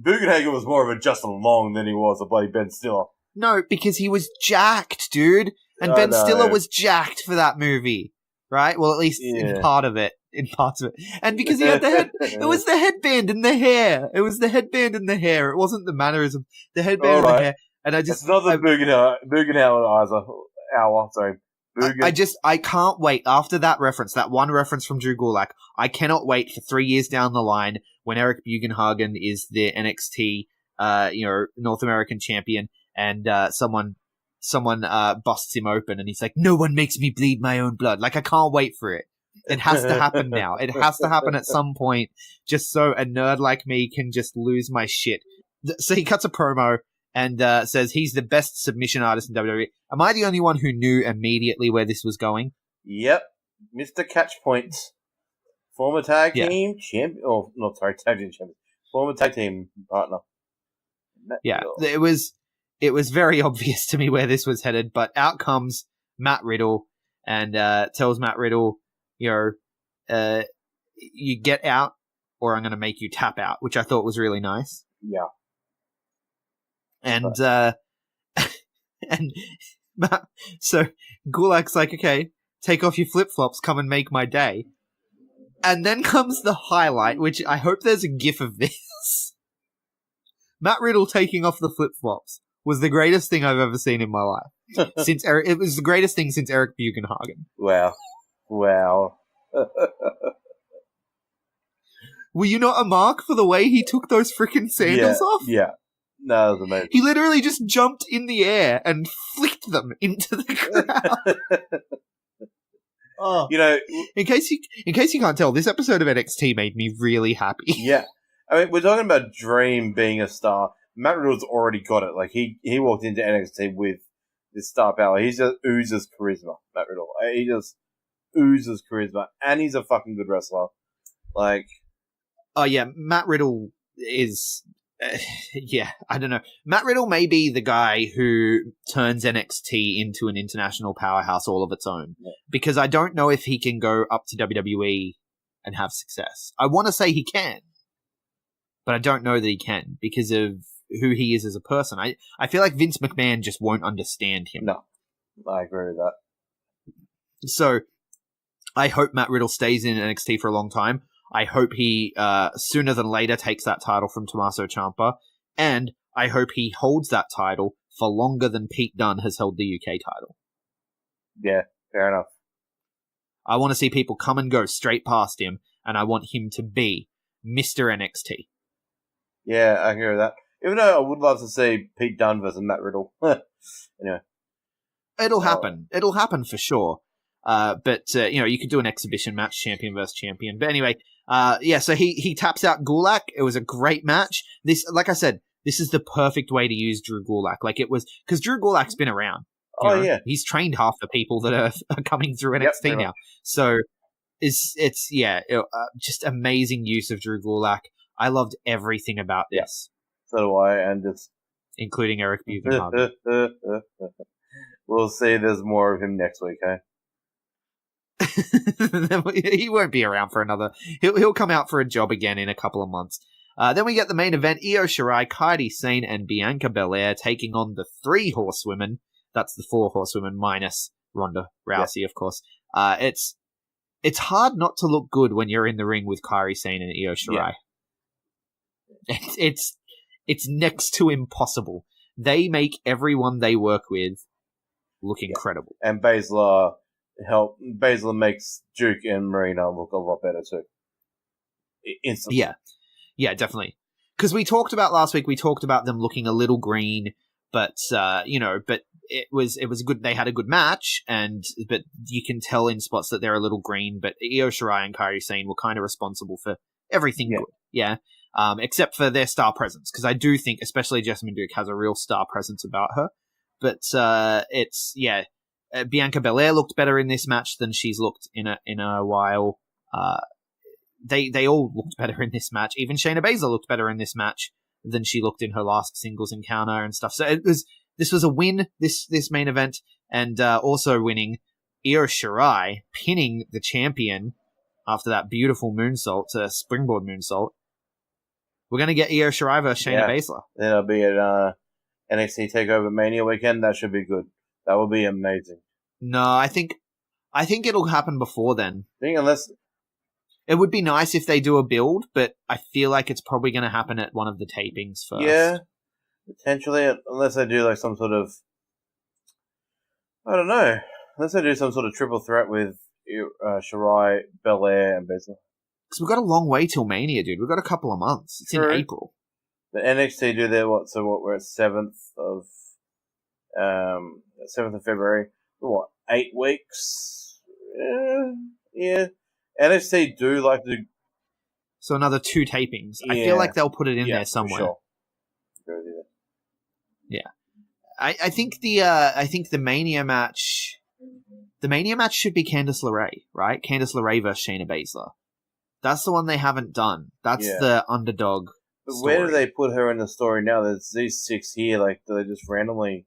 Bugenhagen was more of a Justin Long than he was a bloody Ben Stiller. No, because he was jacked, dude. And Ben Stiller was jacked for that movie. Right? Well, at least in part of it. And because he had it was the headband and the hair. It was the headband and the hair. It wasn't the mannerism. The headband and the hair. And it's not the Bugenhagen hour, sorry. I can't wait after that reference, that one reference from Drew Gulak. I cannot wait for 3 years down the line when Eric Bugenhagen is the NXT, North American champion, and someone busts him open, and he's like, "No one makes me bleed my own blood." Like, I can't wait for it. It has to happen now. It has to happen at some point, just so a nerd like me can just lose my shit. So he cuts a promo and says he's the best submission artist in WWE. Am I the only one who knew immediately where this was going? Yep. Mr. Catchpoint. Former tag team champion. Oh, no, sorry, tag team champion. Former tag team partner. Yeah, it was very obvious to me where this was headed, but out comes Matt Riddle and tells Matt Riddle, you get out or I'm going to make you tap out, which I thought was really nice. Yeah. And so Gulak's like, okay, take off your flip-flops, come and make my day. And then comes the highlight, which I hope there's a gif of this. Matt Riddle taking off the flip-flops was the greatest thing I've ever seen in my life. It was the greatest thing since Eric Bugenhagen. Wow. Were you not a mark for the way he took those freaking sandals off? Yeah. No, that was amazing. He literally just jumped in the air and flicked them into the crowd. Oh, You know, in case you can't tell, this episode of NXT made me really happy. yeah. I mean, we're talking about Dream being a star. Matt Riddle's already got it. Like, he walked into NXT with this star power. He just oozes charisma, Matt Riddle. He just oozes charisma. And he's a fucking good wrestler. Like... Oh, yeah, Matt Riddle is... yeah, I don't know. Matt Riddle may be the guy who turns NXT into an international powerhouse all of its own. Yeah. Because I don't know if he can go up to WWE and have success. I want to say he can. But I don't know that he can because of who he is as a person. I feel like Vince McMahon just won't understand him. No, I agree with that. So, I hope Matt Riddle stays in NXT for a long time. I hope he, sooner than later, takes that title from Tommaso Ciampa. And I hope he holds that title for longer than Pete Dunne has held the UK title. Yeah, fair enough. I want to see people come and go straight past him, and I want him to be Mr. NXT. Yeah, I agree with that. Even though I would love to see Pete Dunne versus Matt Riddle. Anyway. It'll happen. It'll happen for sure. But you could do an exhibition match, champion versus champion. But anyway, so he taps out Gulak. It was a great match. This, like I said, this is the perfect way to use Drew Gulak. Like it was, because Drew Gulak's been around. Yeah. He's trained half the people that are coming through NXT now. So it's just amazing use of Drew Gulak. I loved everything about this. So do I, and it's... including Eric Bugenhagen. We'll see there's more of him next week, eh? He won't be around for another. He'll come out for a job again in a couple of months. Then we get the main event: Io Shirai, Kairi Sane, and Bianca Belair taking on the 3 horsewomen. That's the 4 horsewomen minus Ronda Rousey, of course. It's hard not to look good when you're in the ring with Kairi Sane and Io Shirai. Yeah. It's next to impossible. They make everyone they work with look incredible. And Baszler makes Duke and Marina look a lot better too. Instantly. Yeah, definitely. Because we talked about last week, them looking a little green, but it was good. They had a good match, but you can tell in spots that they're a little green. But Io Shirai and Kairi Sane were kind of responsible for everything good. Yeah. Except for their star presence, because I do think, especially Jessamine Duke has a real star presence about her. But Bianca Belair looked better in this match than she's looked in a while. They all looked better in this match. Even Shayna Baszler looked better in this match than she looked in her last singles encounter and stuff. So this was a win, this main event, and also winning Io Shirai, pinning the champion after that beautiful moonsault, springboard moonsault. We're going to get Io Shirai versus Shayna Baszler. That'll be at NXT TakeOver Mania weekend. That should be good. That will be amazing. No, I think it'll happen before then. Unless it would be nice if they do a build, but I feel like it's probably going to happen at one of the tapings first. Yeah, potentially, unless they do like some sort of, I don't know, unless they do some sort of triple threat with Shirai, Belair, and Baszler. Because we've got a long way till Mania, dude. We've got a couple of months. It's True. in April. The NXT do their we're at 7th of February. 8 weeks? Yeah. NXT do like to do... So another 2 tapings. Yeah. I feel like they'll put it in there somewhere. Sure. Yeah. I think the Mania match... The Mania match should be Candice LeRae, right? Candice LeRae versus Shayna Baszler. That's the one they haven't done. That's the underdog But story. where do they put her in the story now? There's these 6 here. Like, do they just randomly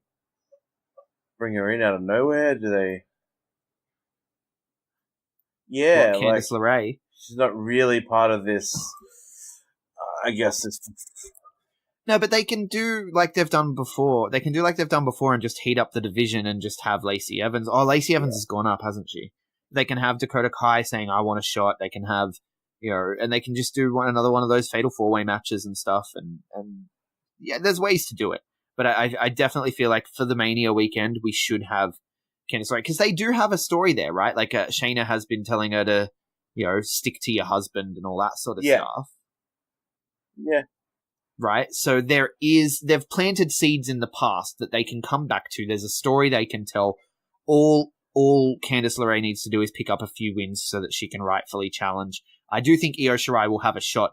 bring her in out of nowhere? Do they... Yeah, what, Candice LeRae? She's not really part of this... I guess it's... No, but they can do like they've done before. They can do like they've done before and just heat up the division and just have Lacey Evans. Oh, Lacey Evans has gone up, hasn't she? They can have Dakota Kai saying, I want a shot. They can have... and they can just do another one of those fatal 4-way matches and stuff. And yeah, there's ways to do it. But I definitely feel like for the Mania weekend, we should have Candice LeRae. Because they do have a story there, right? Like Shayna has been telling her to, stick to your husband and all that sort of stuff. Yeah. Right? So they've planted seeds in the past that they can come back to. There's a story they can tell. All Candice LeRae needs to do is pick up a few wins so that she can rightfully challenge. I do think Io Shirai will have a shot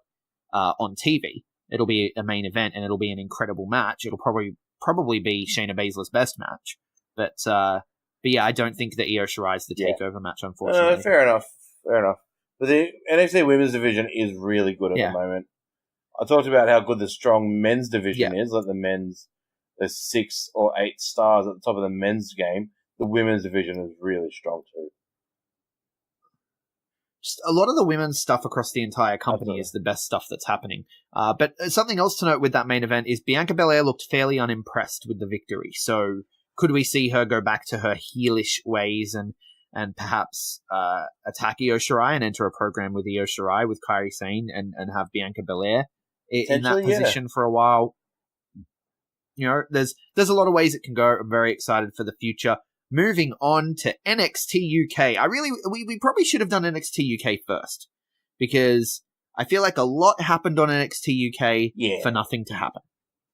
on TV. It'll be a main event and it'll be an incredible match. It'll probably be Shayna Baszler's best match. But yeah, I don't think that Io Shirai is the takeover match, unfortunately. Fair enough. But the NXT Women's Division is really good at the moment. I talked about how good the strong men's division is, like the men's, there's 6 or 8 stars at the top of the men's game. The women's division is really strong too. Just a lot of the women's stuff across the entire company is the best stuff that's happening. But something else to note with that main event is Bianca Belair looked fairly unimpressed with the victory. So could we see her go back to her heelish ways and perhaps attack Io Shirai and enter a program with Io Shirai with Kairi Sane and have Bianca Belair in that position for a while? You know, there's a lot of ways it can go. I'm very excited for the future. Moving on to NXT UK. We probably should have done NXT UK first because I feel like a lot happened on NXT UK for nothing to happen.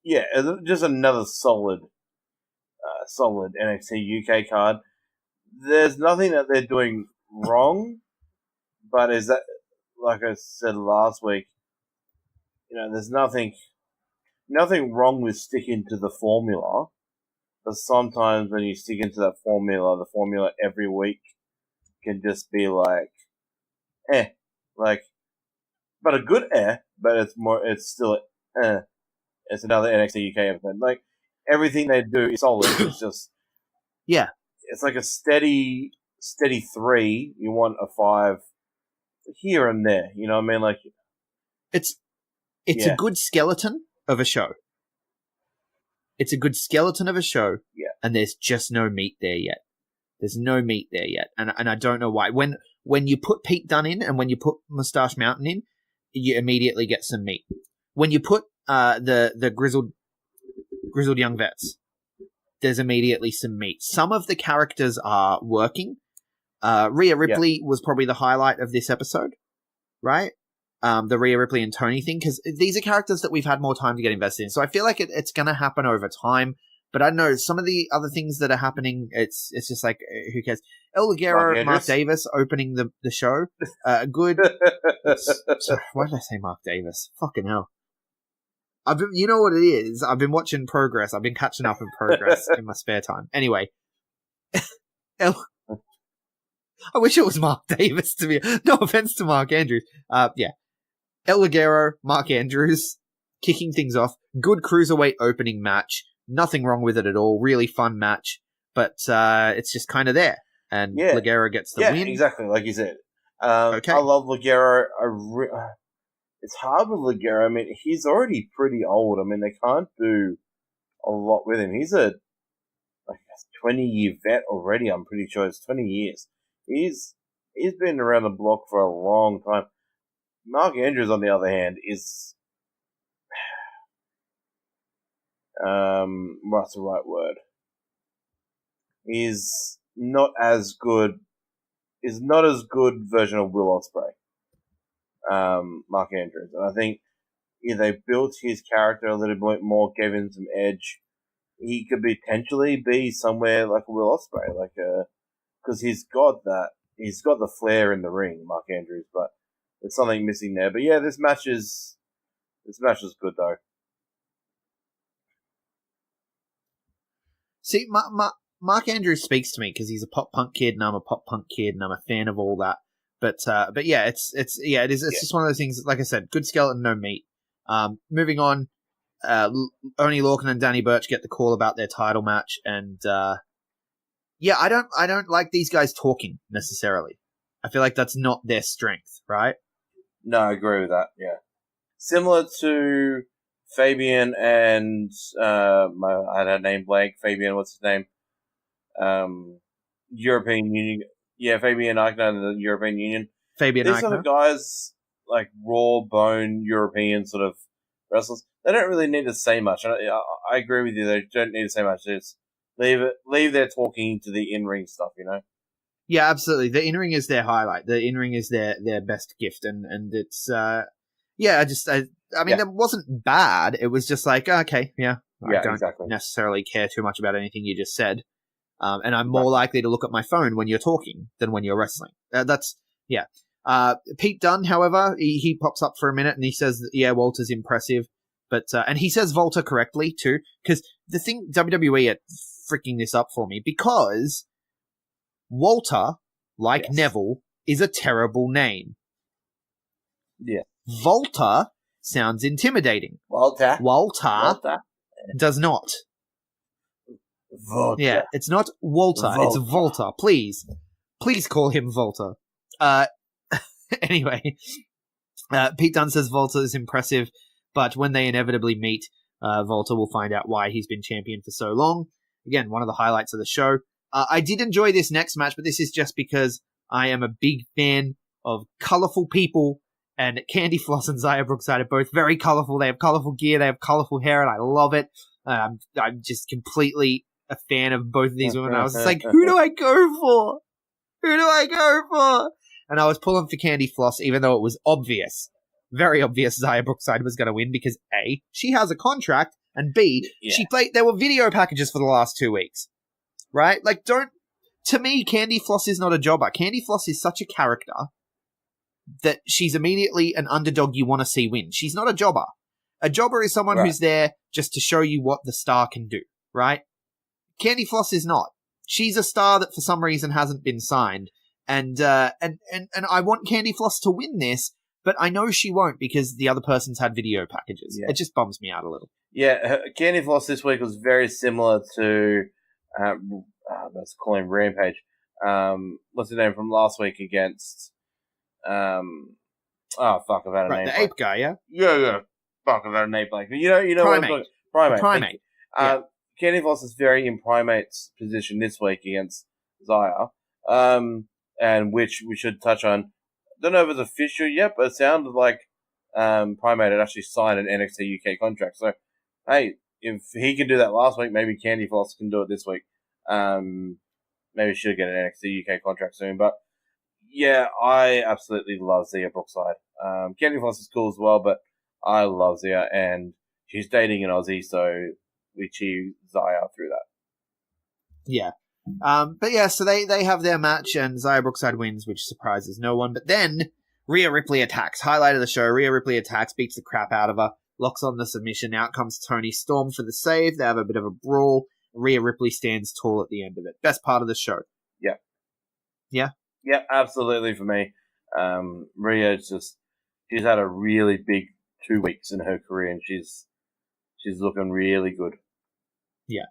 Yeah, just another solid NXT UK card. There's nothing that they're doing wrong, but is that, like I said last week, you know, there's nothing wrong with sticking to the formula. But sometimes when you stick into that formula, the formula every week can just be like, but a good but it's still, it's another NXT UK episode. Like, everything they do is solid. It's just, it's like a steady 3. You want a 5 here and there. You know what I mean? Like, it's a good skeleton of a show. It's a good skeleton of a show, and there's just no meat there yet. There's no meat there yet, and I don't know why. When you put Pete Dunne in and when you put Moustache Mountain in, you immediately get some meat. When you put the grizzled young vets, there's immediately some meat. Some of the characters are working. Rhea Ripley was probably the highlight of this episode, right? The Rhea Ripley and Tony thing, because these are characters that we've had more time to get invested in. So I feel like it's going to happen over time. But I don't know, some of the other things that are happening, it's just like, who cares? El Ligero, Mark Davis opening the show. Good. Why did I say Mark Davis? Fucking hell. You know what it is? I've been watching Progress. I've been catching up in Progress in my spare time. Anyway. I wish it was Mark Davis to be. No offense to Mark Andrews. El Ligero, Mark Andrews, kicking things off. Good cruiserweight opening match. Nothing wrong with it at all. Really fun match. But it's just kind of there. And Ligero gets the win. Yeah, exactly, like you said. I love Ligero. It's hard with Ligero. I mean, he's already pretty old. I mean, they can't do a lot with him. He's a 20-year vet already. I'm pretty sure it's 20 years. He's been around the block for a long time. Mark Andrews, on the other hand, is what's the right word? Is not as good. Is not as good version of Will Ospreay. Mark Andrews, and I think if they built his character a little bit more, gave him some edge, he could potentially be somewhere like a Will Ospreay, because he's got the flair in the ring, Mark Andrews, but there's something missing there. But yeah, this match is good though. See, Mark Andrews speaks to me because he's a pop punk kid, and I'm a pop punk kid, and I'm a fan of all that. But yeah, it is just one of those things. Like I said, good skeleton, no meat. Moving on, Oney Lorcan and Danny Burch get the call about their title match, and I don't like these guys talking necessarily. I feel like that's not their strength, right? No, I agree with that. Yeah, similar to Fabian and I had a name blank. Fabian, what's his name? European Union. Yeah, Fabian Eichner and the European Union. These sort of guys, like raw bone European sort of wrestlers, they don't really need to say much. I agree with you. They don't need to say much. Just leave their talking to the in-ring stuff, you know? Yeah, absolutely. The in-ring is their highlight. The in-ring is their best gift, and it's yeah, I mean, Yeah. it wasn't bad. It was just like, okay, yeah, I Yeah, don't exactly. necessarily care too much about anything you just said. And I'm more likely to look at my phone when you're talking than when you're wrestling. Yeah. Pete Dunne, however, he pops up for a minute and he says, that, yeah, Walter's impressive. But and he says Volta correctly, too. Because the thing, WWE are freaking this up for me. Because Walter, like Yes. Neville, is a terrible name. Yeah. Volta sounds intimidating. Walter. Walter does not. Volta. Yeah, it's not Walter, it's Volta. Please call him Volta. Anyway, Pete Dunne says Volta is impressive, but when they inevitably meet, Volta will find out why he's been champion for so long. Again, one of the highlights of the show. I did enjoy this next match, but this is just because I am a big fan of colorful people, and Candy Floss and Xia Brookside are both very colorful. They have colorful gear, they have colorful hair, and I love it. I'm just completely a fan of both of these women. I was just like, who do I go for? Who do I go for? And I was pulling for Candy Floss, even though it was obvious, very obvious Xia Brookside was going to win because A, she has a contract, and B, she played, there were video packages for the last 2 weeks. Right? Like, to me, Candy Floss is not a jobber. Candy Floss is such a character that she's immediately an underdog you want to see win. She's not a jobber. A jobber is someone who's there just to show you what the star can do, right? Candy Floss is not. She's a star that for some reason hasn't been signed. And I want Candy Floss to win this, but I know she won't because the other person's had video packages. Yeah. It just bums me out a little. Yeah, Candy Floss this week was very similar to, let's call him Rampage. What's his name from last week against, I've had a name. The ape guy, yeah? Yeah. Fuck, I've had a name blank. You know what I'm talking about? Primate. Candy Floss is very in Primate's position this week against Xia, and which we should touch on. Don't know if it's official yet, but it sounded like Primate had actually signed an NXT UK contract. So, hey, if he can do that last week, maybe Candy Floss can do it this week. Maybe she'll get an NXT UK contract soon. But, yeah, I absolutely love Xia Brookside. Candy Floss is cool as well, but I love Xia, and she's dating an Aussie, so we cheer Xia through that. Yeah. But yeah, so they have their match, and Xia Brookside wins, which surprises no one. But then Rhea Ripley attacks. Highlight of the show, Rhea Ripley attacks, beats the crap out of her, locks on the submission. Out comes Toni Storm for the save. They have a bit of a brawl. Rhea Ripley stands tall at the end of it. Best part of the show. Yeah. Yeah? Yeah, absolutely for me. Rhea's she's had a really big 2 weeks in her career, and she's looking really good. Yeah.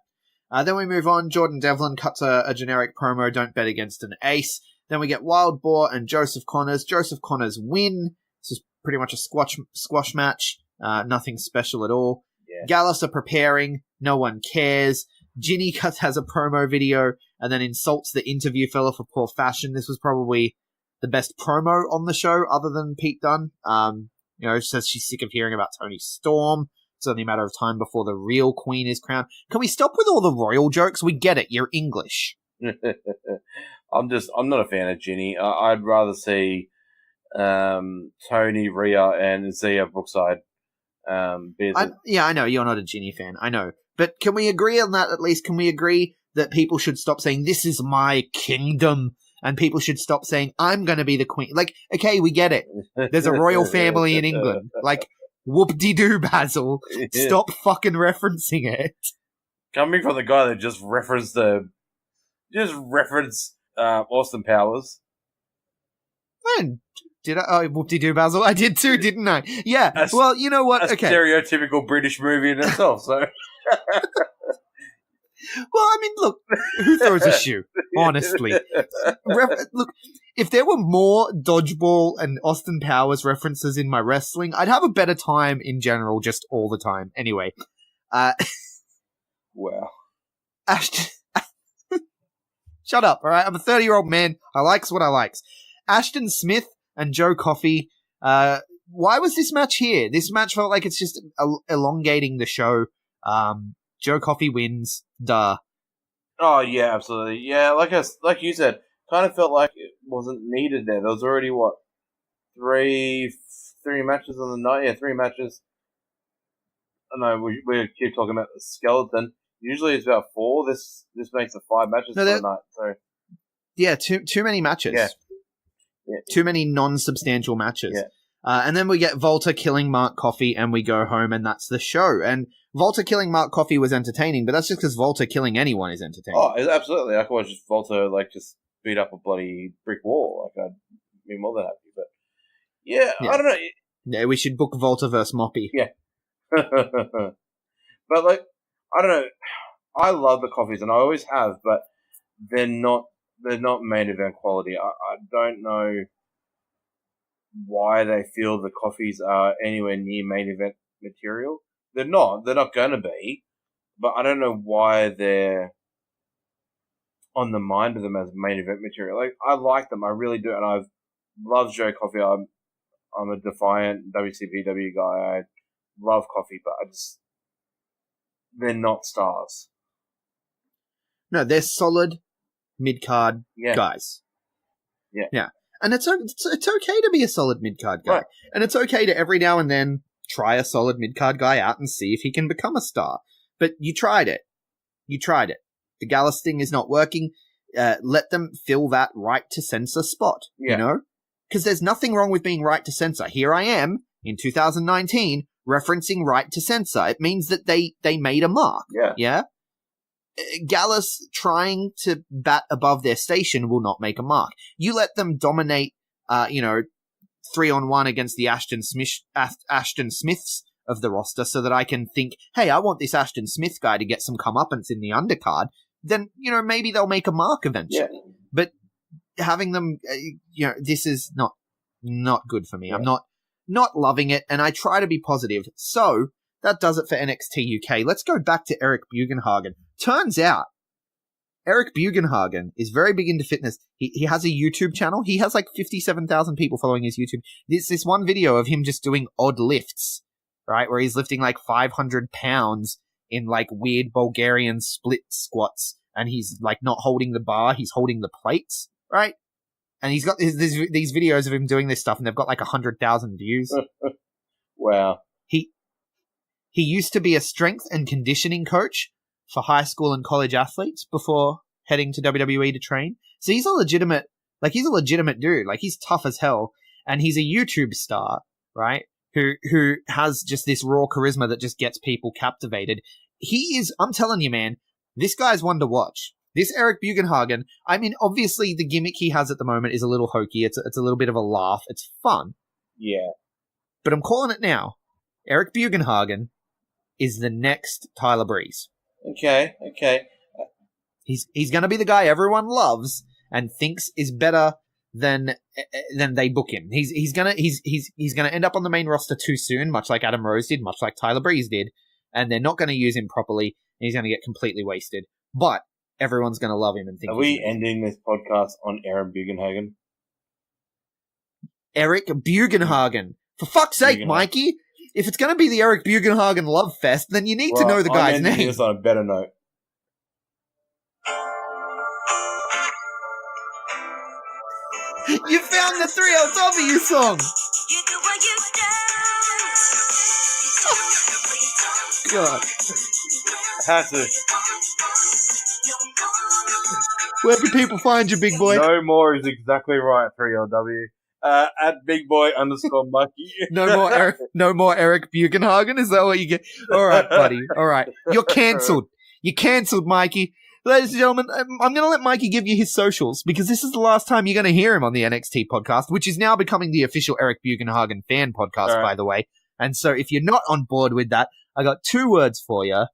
Then we move on. Jordan Devlin cuts a generic promo, don't bet against an ace. Then we get Wild Boar and Joseph Connors. Joseph Connors win. This is pretty much a squash match. Nothing special at all. Yeah. Gallus are preparing. No one cares. Ginny has a promo video and then insults the interview fella for poor fashion. This was probably the best promo on the show other than Pete Dunne. Says she's sick of hearing about Toni Storm. It's only a matter of time before the real queen is crowned. Can we stop with all the royal jokes? We get it. You're English. I'm not a fan of Ginny. I'd rather see Tony, Rhea, and Xia Brookside. I know you're not a Ginny fan. I know, but can we agree on that at least? Can we agree that people should stop saying this is my kingdom, and people should stop saying I'm going to be the queen? Like, okay, we get it. There's a royal family in England. Like, whoop-de-doo, Basil. Stop fucking referencing it. Coming from the guy that just referenced Austin Powers. Man, did I? Oh, whoop-de-doo, Basil. I did too, didn't I? Yeah. Well, you know what? A stereotypical British movie in itself, so... Well, I mean, look, who throws a shoe? Honestly. Look, if there were more Dodgeball and Austin Powers references in my wrestling, I'd have a better time in general, just all the time. Anyway. Wow. Ashton... Shut up, alright? I'm a 30-year-old man. I likes what I likes. Ashton Smith and Joe Coffey. Why was this match here? This match felt like it's just elongating the show. Joe Coffey wins. Duh. Oh, yeah, absolutely. Yeah, like you said, kind of felt like it wasn't needed there. There was already, 3 matches on the night. Yeah, 3 matches. I know we keep talking about the skeleton. Usually it's about 4. This makes it 5 matches for the night. So yeah, too many matches. Yeah. Too many non-substantial matches. Yeah. And then we get Volta killing Mark Coffey, and we go home, and that's the show. And Volta killing Mark Coffey was entertaining, but that's just because Volta killing anyone is entertaining. Oh, absolutely! I could watch Volta just beat up a bloody brick wall. I'd be more than happy. But yeah, I don't know. Yeah, we should book Volta versus Moppy. Yeah. But I don't know. I love the Coffeys, and I always have, but they're not main event quality. I don't know why they feel the Coffeys are anywhere near main event material. They're not going to be, but I don't know why they're on the mind of them as main event material. I like them, I really do, and I've loved Joe Coffey. I'm a defiant WCPW guy. I love Coffey, but they're not stars. No, they're solid mid-card guys. Yeah. And it's okay to be a solid mid-card guy. Right. And it's okay to every now and then try a solid mid-card guy out and see if he can become a star. But you tried it. The Gallus thing is not working. Let them fill that right to censor spot, you know? Because there's nothing wrong with being right to censor. Here I am, in 2019, referencing right to censor. It means that they made a mark. Yeah? Gallus trying to bat above their station will not make a mark. You let them dominate, 3-on-1 against the Ashton Smiths of the roster so that I can think, hey, I want this Ashton Smith guy to get some comeuppance in the undercard, then, maybe they'll make a mark eventually. Yeah. But having them, this is not good for me. Yeah. I'm not loving it, and I try to be positive. So that does it for NXT UK. Let's go back to Eric Bugenhagen. Turns out, Eric Bugenhagen is very big into fitness. He has a YouTube channel. He has 57,000 people following his YouTube. There's this one video of him just doing odd lifts, right? Where he's lifting 500 pounds in weird Bulgarian split squats. And he's not holding the bar, he's holding the plates, right? And he's got these videos of him doing this stuff, and they've got 100,000 views. Wow. He used to be a strength and conditioning coach for high school and college athletes before heading to WWE to train. So he's a legitimate dude. He's tough as hell, and he's a YouTube star, right? Who has just this raw charisma that just gets people captivated. I'm telling you, man, this guy's one to watch. This Eric Bugenhagen, I mean, obviously the gimmick he has at the moment is a little hokey. It's a little bit of a laugh. It's fun. Yeah. But I'm calling it now. Eric Bugenhagen is the next Tyler Breeze. Okay. He's going to be the guy everyone loves and thinks is better than they book him. He's gonna end up on the main roster too soon, much like Adam Rose did, much like Tyler Breeze did, and they're not going to use him properly, and he's going to get completely wasted. But everyone's going to love him and think. Are we ending this podcast on Aaron Bugenhagen? Eric Bugenhagen. For fuck's sake, Mikey! If it's going to be the Eric Bugenhagen love fest, then you need to know the guy's name. I'm ending this on a better note. You found the 3LW song! God. Had to. Where can people find you, big boy? No more is exactly right, 3LW. At @bigboy_Mikey. No more Eric Bugenhagen? Is that what you get? Alright, buddy. Alright. You're cancelled. You're cancelled, Mikey. Ladies and gentlemen, I'm going to let Mikey give you his socials, because this is the last time you're going to hear him on the NXT podcast, which is now becoming the official Eric Bugenhagen fan podcast, by the way. And so if you're not on board with that, I got 2 words for you.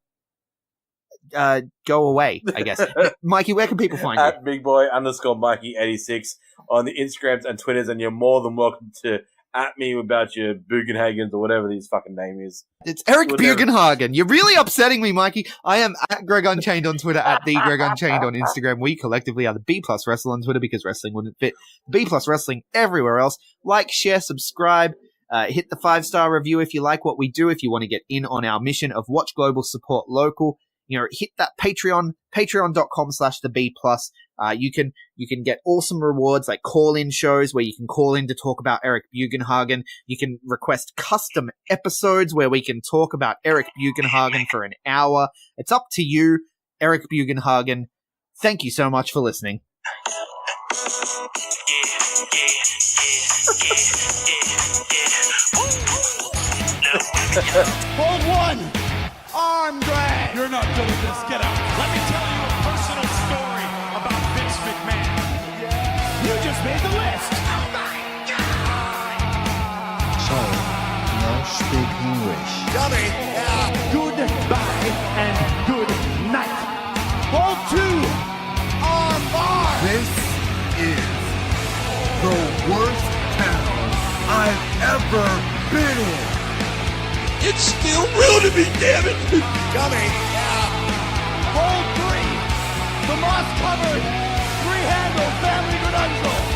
Go away, I guess. Mikey, where can people find you? At @bigboy_Mikey86 on the Instagrams and Twitters, and you're more than welcome to me about your Bugenhagens or whatever his fucking name is. It's Eric Bugenhagen. You're really upsetting me, Mikey. I am at Greg Unchained on Twitter, at the Greg Unchained on Instagram. We collectively are the B+ Wrestler on Twitter, because wrestling wouldn't fit. B+ Wrestling everywhere else. Like, share, subscribe. Hit the 5-star review if you like what we do, if you want to get in on our mission of watch global, support local. hit that patreon.com/the B+. You can get awesome rewards like call-in shows where you can call in to talk about Eric Bugenhagen. You can request custom episodes where we can talk about Eric Bugenhagen for an hour. It's up to you, Eric Bugenhagen. Thank you so much for listening. Hold one. Arm drag. You're not good at this. Get out. Let me tell you a personal story about Vince McMahon. You just made the list. Sorry, no speak English. Dummy. Goodbye and good night. Hold two. Arm bar. This is the worst town I've ever been in. It's still real to me, damn it. Dummy. Hold three. The moss covered. Three-handle family Granunzo.